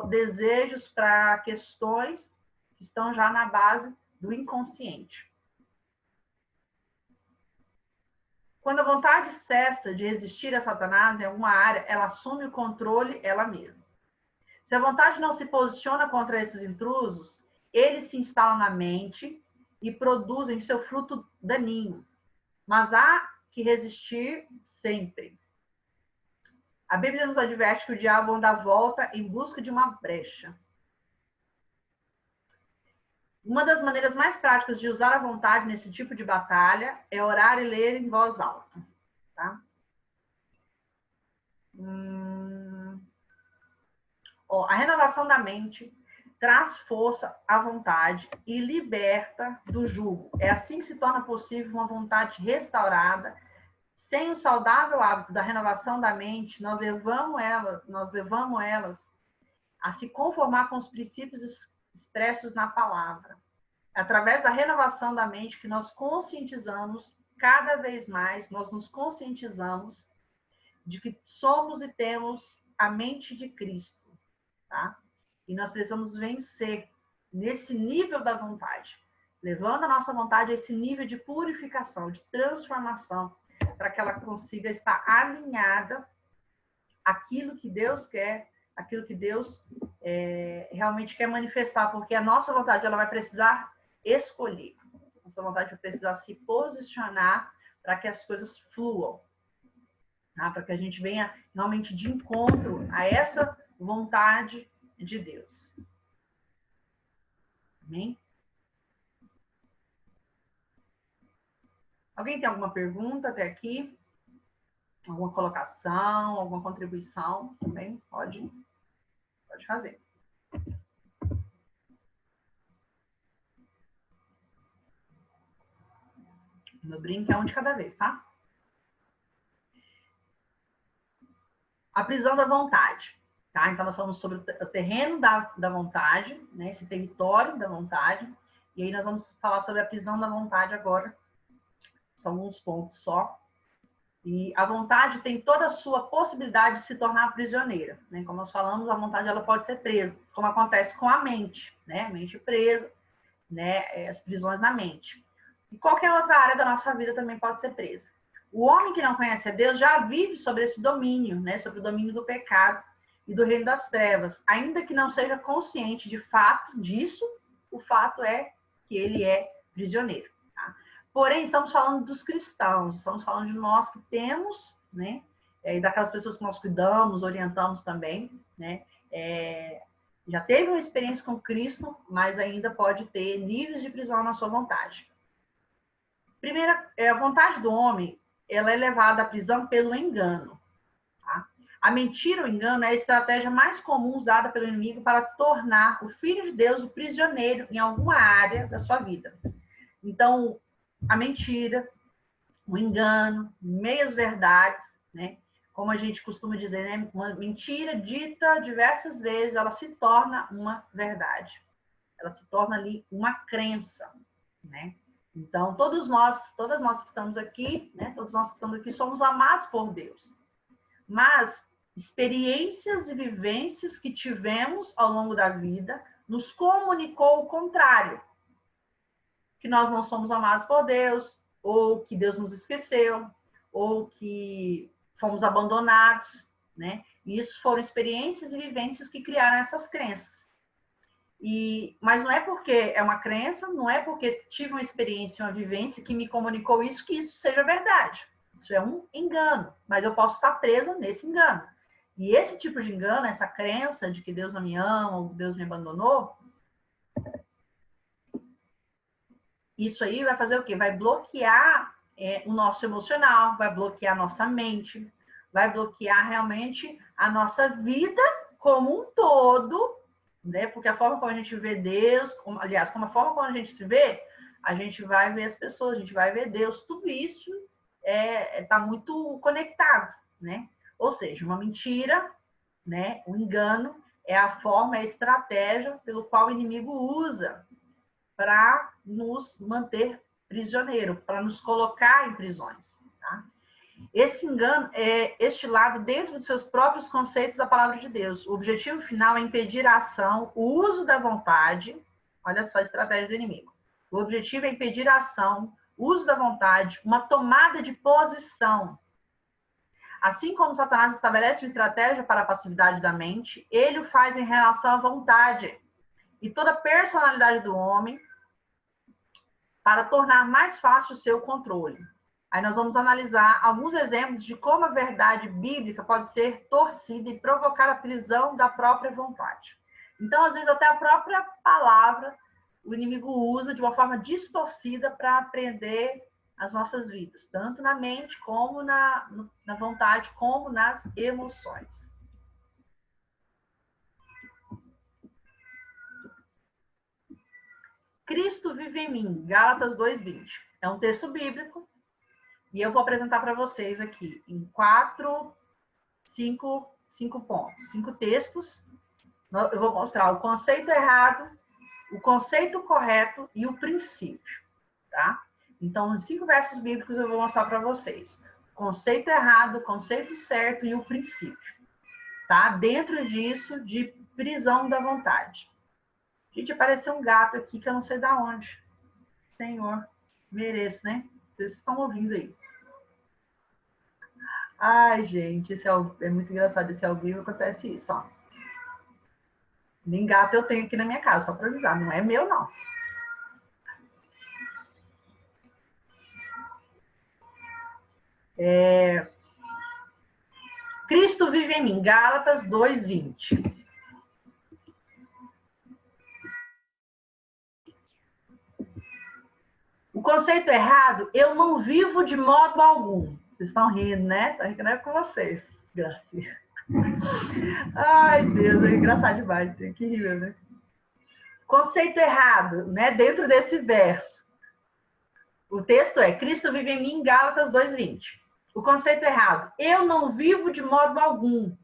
Speaker 1: desejos, para questões que estão já na base do inconsciente. Quando a vontade cessa de resistir a Satanás em alguma área, ela assume o controle ela mesma. Se a vontade não se posiciona contra esses intrusos, eles se instalam na mente e produzem seu fruto daninho. Mas há que resistir sempre. A Bíblia nos adverte que o diabo anda à volta em busca de uma brecha. Uma das maneiras mais práticas de usar a vontade nesse tipo de batalha é orar e ler em voz alta. Tá? Ó, a renovação da mente traz força à vontade e liberta do jugo. É assim que se torna possível uma vontade restaurada. Sem o saudável hábito da renovação da mente, nós levamos elas a se conformar com os princípios expressos na palavra. É através da renovação da mente que nós conscientizamos, cada vez mais, nós nos conscientizamos de que somos e temos a mente de Cristo, tá? E nós precisamos vencer nesse nível da vontade, levando a nossa vontade a esse nível de purificação, de transformação, para que ela consiga estar alinhada àquilo que Deus quer, aquilo que Deus realmente quer manifestar, porque a nossa vontade ela vai precisar escolher, nossa vontade vai precisar se posicionar para que as coisas fluam, tá? Para que a gente venha realmente de encontro a essa vontade de Deus. Amém? Alguém tem alguma pergunta até aqui? Alguma colocação, alguma contribuição? Também pode fazer. Meu brinco é um de cada vez, tá? A prisão da vontade. Tá? Então, nós falamos sobre o terreno da vontade, né? Esse território da vontade. E aí nós vamos falar sobre a prisão da vontade agora. São alguns pontos só. E a vontade tem toda a sua possibilidade de se tornar prisioneira, né? Como nós falamos, a vontade ela pode ser presa, como acontece com a mente, né? A mente presa, né? As prisões na mente. E qualquer outra área da nossa vida também pode ser presa. O homem que não conhece a Deus já vive sobre esse domínio, né? Sobre o domínio do pecado e do reino das trevas, ainda que não seja consciente de fato disso, o fato é que ele é prisioneiro. Tá? Porém, estamos falando dos cristãos, estamos falando de nós que temos, né? E daquelas pessoas que nós cuidamos, orientamos também, né? Já teve uma experiência com Cristo, mas ainda pode ter níveis de prisão na sua vontade. Primeira, a vontade do homem, ela é levada à prisão pelo engano. Tá? A mentira, o engano, é a estratégia mais comum usada pelo inimigo para tornar o Filho de Deus o prisioneiro em alguma área da sua vida. Então, a mentira, o engano, meias-verdades, né? Como a gente costuma dizer, né? Uma mentira dita diversas vezes, ela se torna uma verdade. Ela se torna ali uma crença, né? Então, todas nós que estamos aqui, né? Todos nós que estamos aqui somos amados por Deus. Mas experiências e vivências que tivemos ao longo da vida nos comunicou o contrário. Que nós não somos amados por Deus, ou que Deus nos esqueceu, ou que fomos abandonados, né? E isso foram experiências e vivências que criaram essas crenças. Mas não é porque é uma crença, não é porque tive uma experiência, uma vivência que me comunicou isso, que isso seja verdade. Isso é um engano, mas eu posso estar presa nesse engano. E esse tipo de engano, essa crença de que Deus não me ama, ou Deus me abandonou, isso aí vai fazer o quê? Vai bloquear o nosso emocional, vai bloquear a nossa mente, vai bloquear realmente a nossa vida como um todo, né? Porque a forma como a gente vê Deus, aliás, como a forma como a gente se vê, a gente vai ver as pessoas, a gente vai ver Deus, tudo isso está muito conectado, né? Ou seja, uma mentira, né? Um engano é a forma, é a estratégia pelo qual o inimigo usa para nos manter prisioneiro, para nos colocar em prisões. Tá? Esse engano é estilado dentro dos seus próprios conceitos da palavra de Deus. O objetivo final é impedir a ação, o uso da vontade. Olha só a estratégia do inimigo. O objetivo é impedir a ação, o uso da vontade, uma tomada de posição. Assim como Satanás estabelece uma estratégia para a passividade da mente, ele o faz em relação à vontade. E toda a personalidade do homem para tornar mais fácil o seu controle. Aí nós vamos analisar alguns exemplos de como a verdade bíblica pode ser torcida e provocar a prisão da própria vontade. Então, às vezes, até a própria palavra o inimigo usa de uma forma distorcida para prender as nossas vidas, tanto na mente, como na vontade, como nas emoções. Cristo vive em mim, Gálatas 2:20. É um texto bíblico e eu vou apresentar para vocês aqui em 5 pontos, 5 textos. Eu vou mostrar o conceito errado, o conceito correto e o princípio, tá? Então, nos 5 versos bíblicos eu vou mostrar para vocês o conceito errado, o conceito certo e o princípio, tá? Dentro disso, de prisão da vontade. Gente, apareceu um gato aqui que eu não sei de onde. Senhor, mereço, né? Vocês estão ouvindo aí. Ai, gente, é muito engraçado esse ao vivo, acontece isso, ó. Nem gato eu tenho aqui na minha casa, só para avisar, não é meu, não. Cristo vive em mim, Gálatas 2:20. O conceito errado, eu não vivo de modo algum. Vocês estão rindo, né? Estou rindo com vocês, gracinha. Ai, Deus, é engraçado demais, tem que rir, né? Conceito errado, né? Dentro desse verso. O texto é, Cristo vive em mim, Gálatas 2:20. O conceito errado, eu não vivo de modo algum.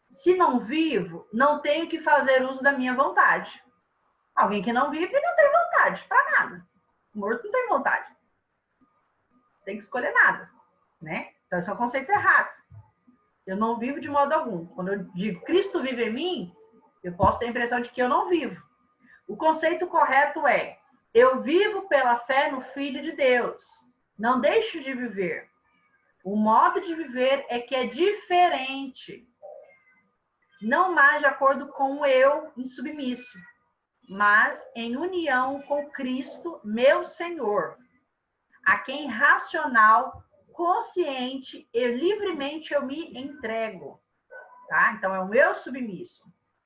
Speaker 1: Se não vivo, não tenho que fazer uso da minha vontade. Alguém que não vive não tem vontade para nada. O morto não tem vontade. Tem que escolher nada, né? Então, esse é o conceito errado. Eu não vivo de modo algum. Quando eu digo Cristo vive em mim, eu posso ter a impressão de que eu não vivo. O conceito correto é, eu vivo pela fé no Filho de Deus. Não deixo de viver. O modo de viver é que é diferente. Não mais de acordo com o eu insubmisso, mas em união com Cristo, meu Senhor, a quem racional, consciente e livremente eu me entrego. Tá? Então, é o meu submisso.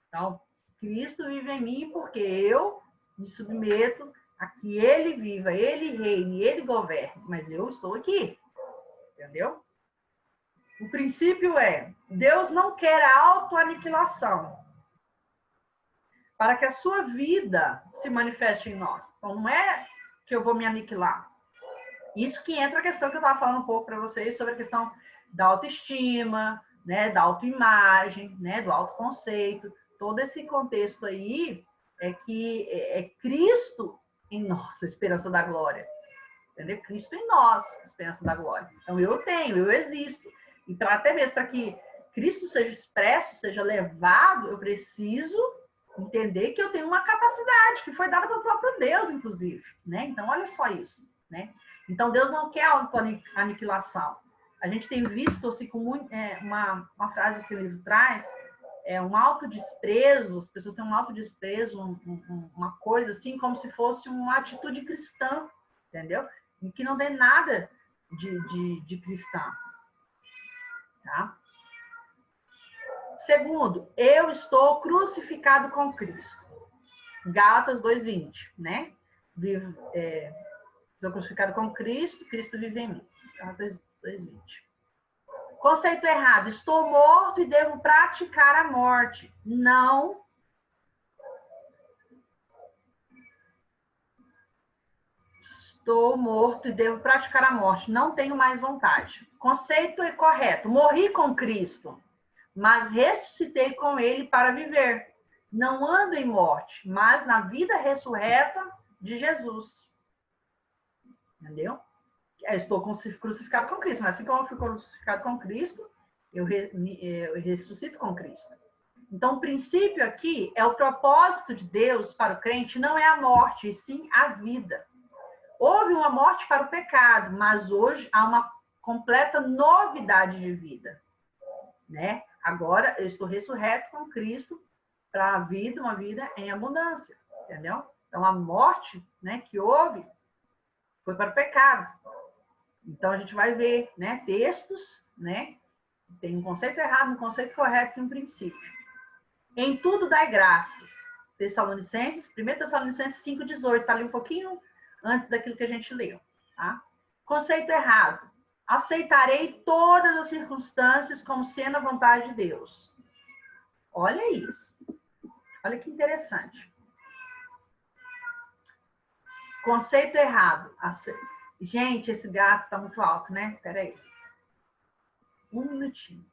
Speaker 1: Então, Cristo vive em mim porque eu me submeto a que Ele viva, Ele reine, Ele governe. Mas eu estou aqui. Entendeu? O princípio é, Deus não quer a autoaniquilação para que a sua vida se manifeste em nós. Então, não é que eu vou me aniquilar. Isso que entra a questão que eu estava falando um pouco para vocês sobre a questão da autoestima, né, da autoimagem, né, do autoconceito. Todo esse contexto aí é que é Cristo em nós, a esperança da glória. Entendeu? Cristo em nós, a esperança da glória. Então, eu existo. E até mesmo para que Cristo seja expresso, seja levado, eu preciso entender que eu tenho uma capacidade que foi dada pelo próprio Deus, inclusive. Né? Então, olha só isso. Né? Então, Deus não quer autoaniquilação. A gente tem visto assim, com uma frase que o livro traz, um autodesprezo, as pessoas têm um autodesprezo, uma coisa assim, como se fosse uma atitude cristã, entendeu? E que não tem nada de cristã. Tá? Segundo, eu estou crucificado com Cristo. Gálatas 2:20, né? Estou crucificado com Cristo, Cristo vive em mim. Gálatas 2:20. Conceito errado. Estou morto e devo praticar a morte. Não. Estou morto e devo praticar a morte. Não tenho mais vontade. Conceito é correto. Morri com Cristo, mas ressuscitei com Ele para viver. Não ando em morte, mas na vida ressurreta de Jesus. Entendeu? Eu estou crucificado com Cristo, mas assim como eu fui crucificado com Cristo, eu ressuscito com Cristo. Então, o princípio aqui é o propósito de Deus para o crente, não é a morte, e sim a vida. Houve uma morte para o pecado, mas hoje há uma completa novidade de vida. Né? Agora, eu estou ressurreto com Cristo para a vida, uma vida em abundância. Entendeu? Então, a morte, né, que houve foi para o pecado. Então, a gente vai ver, né, textos, né, tem um conceito errado, um conceito correto e um princípio. Em tudo dai graças. 1 Tessalonicenses 5:18, está ali um pouquinho antes daquilo que a gente leu. Tá? Conceito errado. Aceitarei todas as circunstâncias como sendo a vontade de Deus. Olha isso. Olha que interessante. Conceito errado. Gente, esse gato está muito alto, né? Peraí. Um minutinho.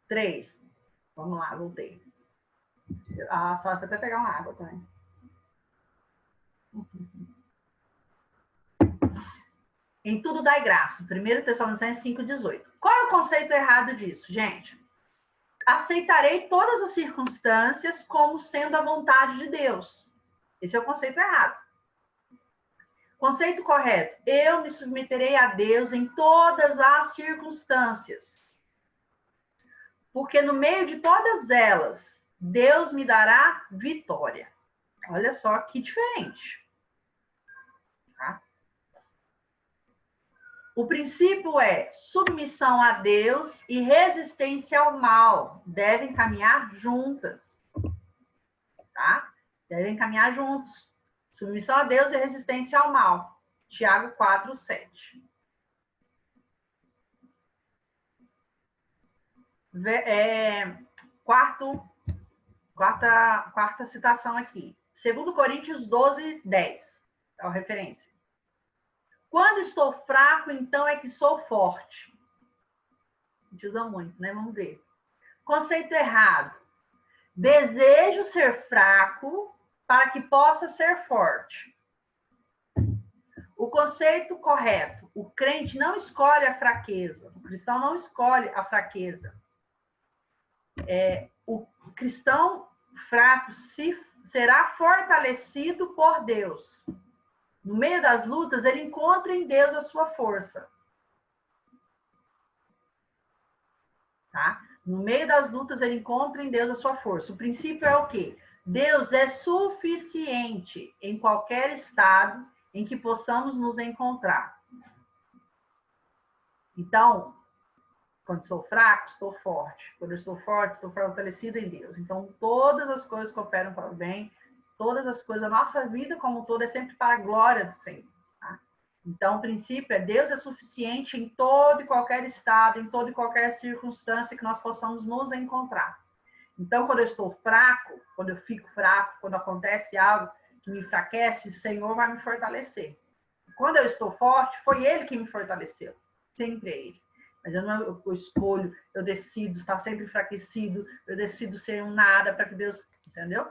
Speaker 1: Três. Vamos lá, voltei. A Sara foi até pegar uma água também. Em tudo dai graça. 1 Tessalonicenses 5,18. Qual é o conceito errado disso, gente? Aceitarei todas as circunstâncias como sendo a vontade de Deus. Esse é o conceito errado. Conceito correto. Eu me submeterei a Deus em todas as circunstâncias. Porque no meio de todas elas, Deus me dará vitória. Olha só que diferente. Tá? O princípio é submissão a Deus e resistência ao mal. Devem caminhar juntas. Tá? Devem caminhar juntos. Submissão a Deus e resistência ao mal. Tiago 4:7. Quarta citação aqui. 2 Coríntios 12:10. É a referência. Quando estou fraco, então é que sou forte. A gente usa muito, né? Vamos ver. Conceito errado. Desejo ser fraco para que possa ser forte. O conceito correto. O crente não escolhe a fraqueza. O cristão não escolhe a fraqueza. O cristão fraco será fortalecido por Deus. No meio das lutas, ele encontra em Deus a sua força. Tá? No meio das lutas, ele encontra em Deus a sua força. O princípio é o quê? Deus é suficiente em qualquer estado em que possamos nos encontrar. Então, quando sou fraco, estou forte. Quando eu estou forte, estou fortalecido em Deus. Então, todas as coisas cooperam para o bem, todas as coisas, a nossa vida como um todo é sempre para a glória do Senhor. Tá? Então, o princípio é Deus é suficiente em todo e qualquer estado, em toda e qualquer circunstância que nós possamos nos encontrar. Então, quando eu estou fraco, quando eu fico fraco, quando acontece algo que me enfraquece, o Senhor vai me fortalecer. Quando eu estou forte, foi Ele que me fortaleceu. Sempre é Ele. Mas eu escolho, eu decido estar sempre enfraquecido, eu decido ser um nada para que Deus... Entendeu?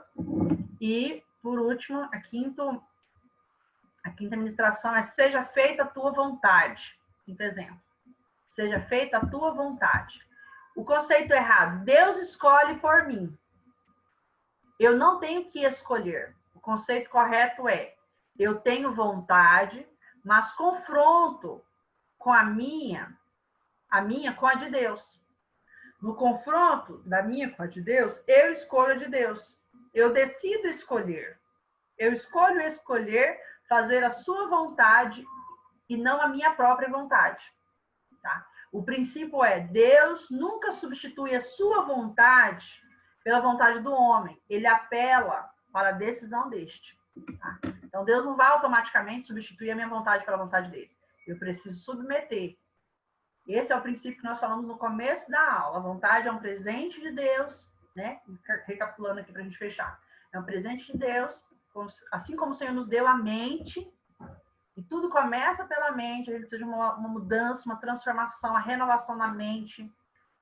Speaker 1: E, por último, a quinta ministração é seja feita a tua vontade. Quinto exemplo. Seja feita a tua vontade. O conceito errado. Deus escolhe por mim. Eu não tenho que escolher. O conceito correto é eu tenho vontade, mas confronto com a minha com a de Deus. No confronto da minha com a de Deus, eu escolho a de Deus. Eu decido escolher. Eu escolho escolher fazer a sua vontade e não a minha própria vontade. Tá? O princípio é, Deus nunca substitui a sua vontade pela vontade do homem. Ele apela para a decisão deste. Tá? Então, Deus não vai automaticamente substituir a minha vontade pela vontade dele. Eu preciso submeter. Esse é o princípio que nós falamos no começo da aula. A vontade é um presente de Deus, né? Recapitulando aqui para a gente fechar. É um presente de Deus, assim como o Senhor nos deu a mente, e tudo começa pela mente, a gente precisa de uma mudança, uma transformação, a renovação na mente,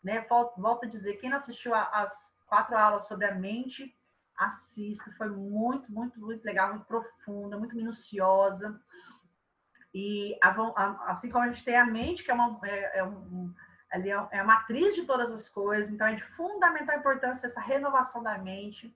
Speaker 1: né? Volto a dizer, quem não assistiu às 4 aulas sobre a mente, assista, foi muito, muito, muito legal, muito profunda, muito minuciosa. E assim como a gente tem a mente, que é a matriz de todas as coisas, então é de fundamental importância essa renovação da mente.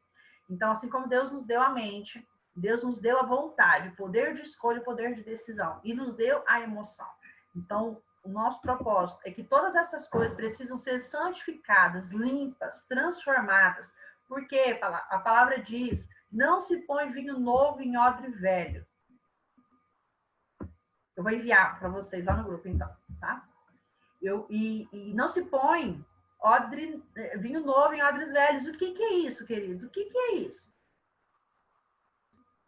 Speaker 1: Então, assim como Deus nos deu a mente, Deus nos deu a vontade, o poder de escolha, o poder de decisão, e nos deu a emoção. Então, o nosso propósito é que todas essas coisas precisam ser santificadas, limpas, transformadas, porque a palavra diz, não se põe vinho novo em odre velho. Eu vou enviar para vocês lá no grupo, então, tá? E não se põe vinho novo em odres velhos. O que é isso, queridos? O que é isso?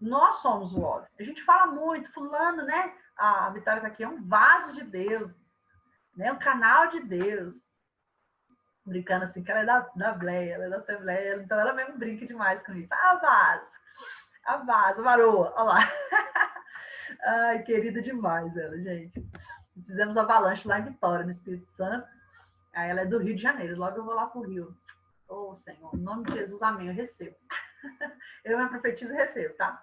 Speaker 1: Nós somos o odre. A gente fala muito, fulano, né? A Vitória está aqui, é um vaso de Deus, né? Um canal de Deus. Brincando assim, que ela é da Bleia, ela é da Assembleia, então ela mesmo brinca demais com isso. A vaso, varoa, olha lá. Ai, querida demais ela, gente. Fizemos avalanche lá em Vitória, no Espírito Santo. Aí ela é do Rio de Janeiro, logo eu vou lá pro Rio. Ô, Senhor, em nome de Jesus, amém, eu recebo. Eu me profetizo e recebo, tá?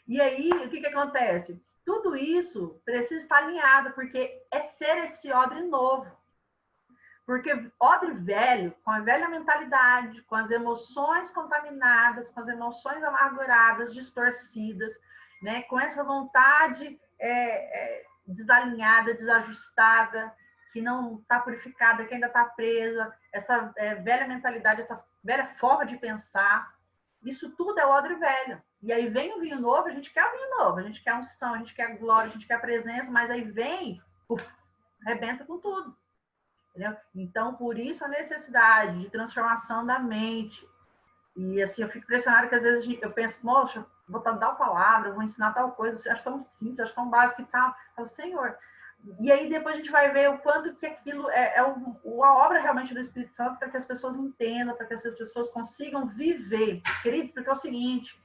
Speaker 1: E aí, o que acontece? Tudo isso precisa estar alinhado, porque é ser esse odre novo. Porque odre velho, com a velha mentalidade, com as emoções contaminadas, com as emoções amarguradas, distorcidas, né? Com essa vontade desalinhada, desajustada, que não está purificada, que ainda está presa, essa velha mentalidade, essa velha forma de pensar, isso tudo é o odre velho. E aí vem o vinho novo, a gente quer o vinho novo, a gente quer a unção, a gente quer a glória, a gente quer a presença, mas aí vem, arrebenta com tudo. Entendeu? Então, por isso a necessidade de transformação da mente. E assim, eu fico impressionada que às vezes eu penso, poxa, vou dar tal palavra, vou ensinar tal coisa, acho tão simples, acho tão básico e tal. Eu falo, Senhor. E aí depois a gente vai ver o quanto que aquilo é a obra realmente do Espírito Santo para que as pessoas entendam, para que as pessoas consigam viver. Querido, porque é o seguinte,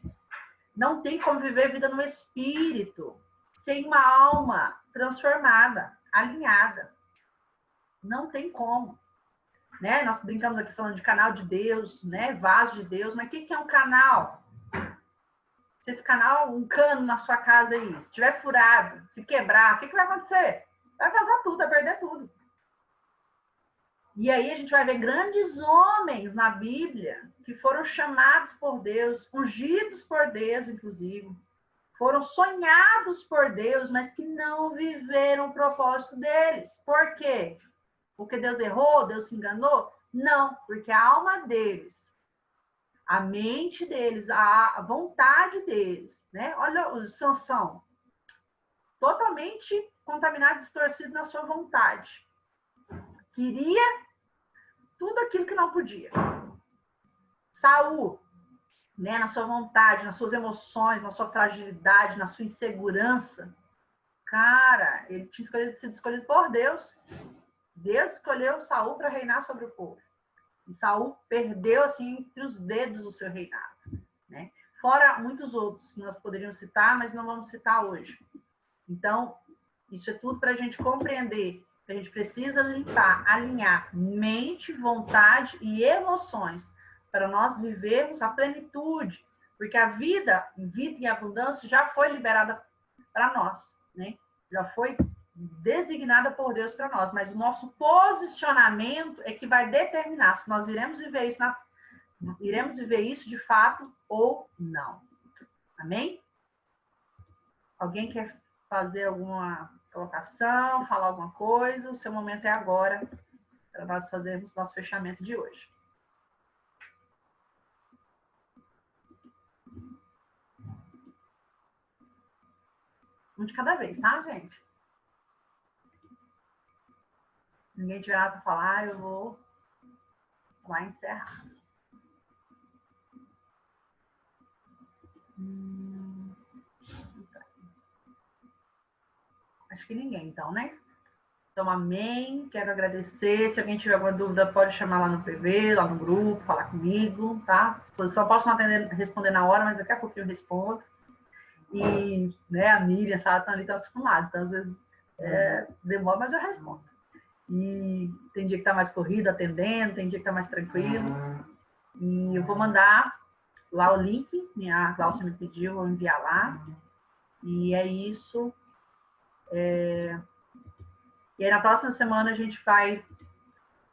Speaker 1: não tem como viver vida no Espírito sem uma alma transformada, alinhada. Não tem como. Né? Nós brincamos aqui falando de canal de Deus, né? Vaso de Deus, mas o que é um canal? Se esse canal, um cano na sua casa aí, se estiver furado, se quebrar, o que vai acontecer? Vai vazar tudo, vai perder tudo. E aí a gente vai ver grandes homens na Bíblia que foram chamados por Deus, ungidos por Deus, inclusive, foram sonhados por Deus, mas que não viveram o propósito deles. Por quê? Porque Deus errou? Deus se enganou? Não, porque a alma deles, a mente deles, a vontade deles, né? Olha o Sansão, totalmente contaminado, distorcido na sua vontade. Queria tudo aquilo que não podia. Saul, né? Na sua vontade, nas suas emoções, na sua fragilidade, na sua insegurança. Cara, ele tinha sido escolhido por Deus. Deus escolheu Saul para reinar sobre o povo. E Saul perdeu, assim, entre os dedos o seu reinado. Né? Fora muitos outros que nós poderíamos citar, mas não vamos citar hoje. Então, isso é tudo para a gente compreender que a gente precisa limpar, alinhar mente, vontade e emoções para nós vivermos a plenitude. Porque a vida em abundância já foi liberada para nós. Né? Já foi designada por Deus para nós, mas o nosso posicionamento é que vai determinar se nós iremos viver isso de fato ou não. Amém? Alguém quer fazer alguma colocação, falar alguma coisa? O seu momento é agora para nós fazermos nosso fechamento de hoje. Um de cada vez, tá, gente? Ninguém tiver nada para falar, eu vou lá encerrar. Acho que ninguém, então, né? Então, amém. Quero agradecer. Se alguém tiver alguma dúvida, pode chamar lá no PV, lá no grupo, falar comigo, tá? Só posso não responder na hora, mas daqui a pouquinho eu respondo. E, né, a Miriam, a Sara estão ali, estão acostumados. Então, às vezes, demora, mas eu respondo. E tem dia que está mais corrido, atendendo, tem dia que está mais tranquilo. E eu vou mandar lá o link, a Cláudia me pediu, vou enviar lá. E é isso. E aí, na próxima semana, a gente vai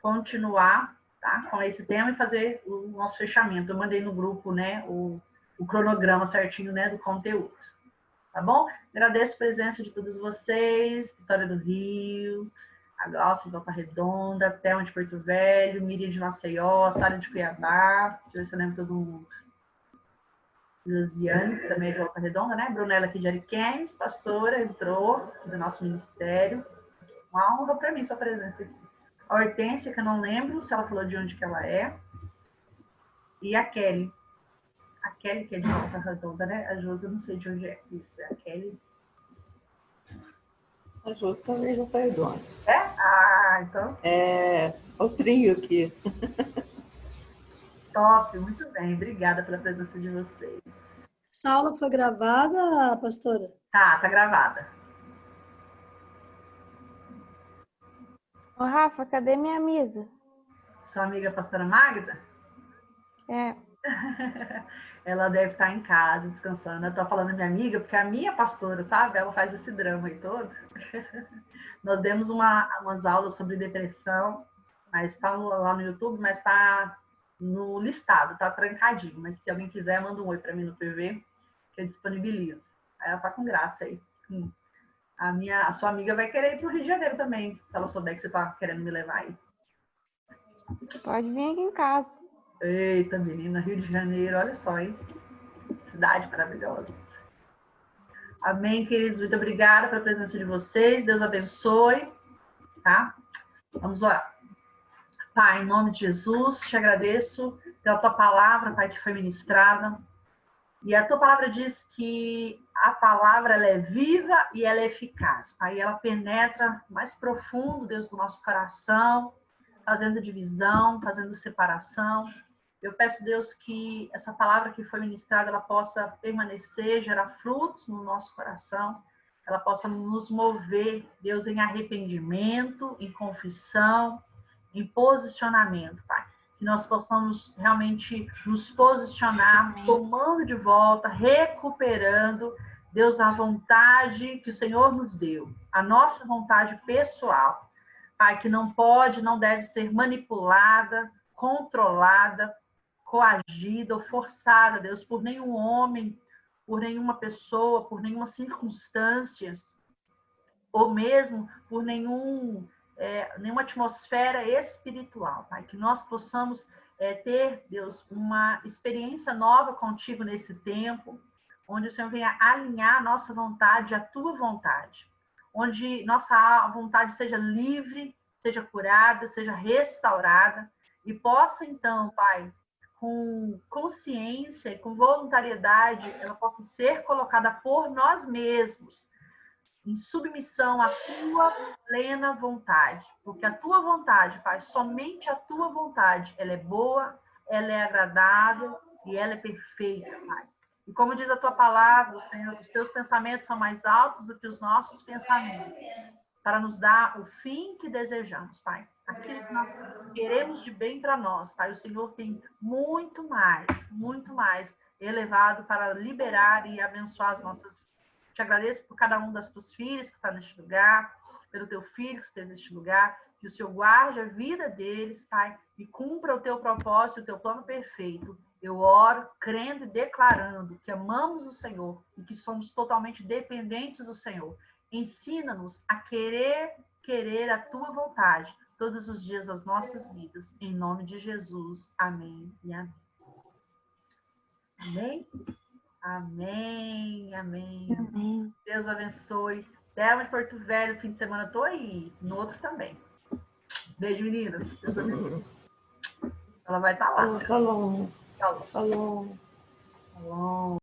Speaker 1: continuar, tá, com esse tema e fazer o nosso fechamento. Eu mandei no grupo, né, o cronograma certinho, né, do conteúdo. Tá bom? Agradeço a presença de todos vocês, Vitória do Rio, a Glaucia de Volta Redonda, Thelma de Porto Velho, Miriam de Maceió, Sara de Cuiabá, deixa eu ver se eu lembro todo mundo. Josiane, que também é de Volta Redonda, né? Brunella aqui de Ariquemes, pastora, entrou do nosso ministério. Uma honra para mim sua presença aqui. A Hortência, que eu não lembro se ela falou de onde que ela é. E a Kelly. A Kelly, que é de Volta Redonda, né? A Josi, eu não sei de onde é. Isso, é a Kelly.
Speaker 2: A Josi também já está redonda.
Speaker 1: É? Ah, então.
Speaker 2: É o trio aqui.
Speaker 1: Top, muito bem. Obrigada pela presença de vocês.
Speaker 3: Essa aula foi gravada, pastora?
Speaker 1: Tá gravada.
Speaker 4: Ô, Rafa, cadê minha amiga?
Speaker 1: Sua amiga pastora Magda?
Speaker 4: É.
Speaker 1: Ela deve estar em casa, descansando. Eu tô falando minha amiga, porque a minha pastora, sabe? Ela faz esse drama aí todo. Nós demos umas aulas sobre depressão, mas está lá no YouTube, mas está no listado, tá trancadinho. Mas se alguém quiser, manda um oi para mim no PV, que eu disponibilizo. Aí ela tá com graça aí. A sua amiga vai querer ir pro Rio de Janeiro também, se ela souber que você tá querendo me levar aí.
Speaker 4: Pode vir aqui em casa.
Speaker 1: Eita, menina, Rio de Janeiro, olha só, hein? Cidade maravilhosa. Amém, queridos. Muito obrigada pela presença de vocês. Deus abençoe, tá? Vamos orar. Pai, em nome de Jesus, te agradeço pela tua palavra, Pai, que foi ministrada. E a tua palavra diz que a palavra ela é viva e ela é eficaz, Pai. Ela penetra mais profundo, Deus, do nosso coração, fazendo divisão, fazendo separação. Eu peço, Deus, que essa palavra que foi ministrada, ela possa permanecer, gerar frutos no nosso coração, ela possa nos mover, Deus, em arrependimento, em confissão, em posicionamento, Pai. Que nós possamos realmente nos posicionar, tomando de volta, recuperando, Deus, a vontade que o Senhor nos deu, a nossa vontade pessoal, Pai, que não pode, não deve ser manipulada, controlada, coagida ou forçada, Deus, por nenhum homem, por nenhuma pessoa, por nenhuma circunstância, ou mesmo por nenhuma atmosfera espiritual, Pai. Que nós possamos ter, Deus, uma experiência nova contigo nesse tempo, onde o Senhor venha alinhar a nossa vontade à tua vontade, onde nossa vontade seja livre, seja curada, seja restaurada, e possa, então, Pai, com consciência e com voluntariedade, ela possa ser colocada por nós mesmos, em submissão à tua plena vontade. Porque a tua vontade, Pai, somente a tua vontade, ela é boa, ela é agradável e ela é perfeita, Pai. E como diz a tua palavra, Senhor, os teus pensamentos são mais altos do que os nossos pensamentos, para nos dar o fim que desejamos, Pai. Aquilo que nós queremos de bem para nós, Pai. O Senhor tem muito mais elevado para liberar e abençoar as nossas vidas. Te agradeço por cada um das tuas filhas que está neste lugar, pelo teu filho que esteve neste lugar, que o Senhor guarde a vida deles, Pai, e cumpra o teu propósito, o teu plano perfeito. Eu oro, crendo e declarando que amamos o Senhor e que somos totalmente dependentes do Senhor. Ensina-nos a querer a tua vontade todos os dias das nossas vidas. Em nome de Jesus. Amém e amém. Amém? Amém, amém.
Speaker 4: Amém.
Speaker 1: Deus abençoe. Thelma de Porto Velho, fim de semana eu tô aí. No outro também. Beijo, meninas. Deus abençoe. Ela vai estar lá.
Speaker 2: Shalom.
Speaker 1: Tchau.
Speaker 2: Shalom.
Speaker 1: Shalom.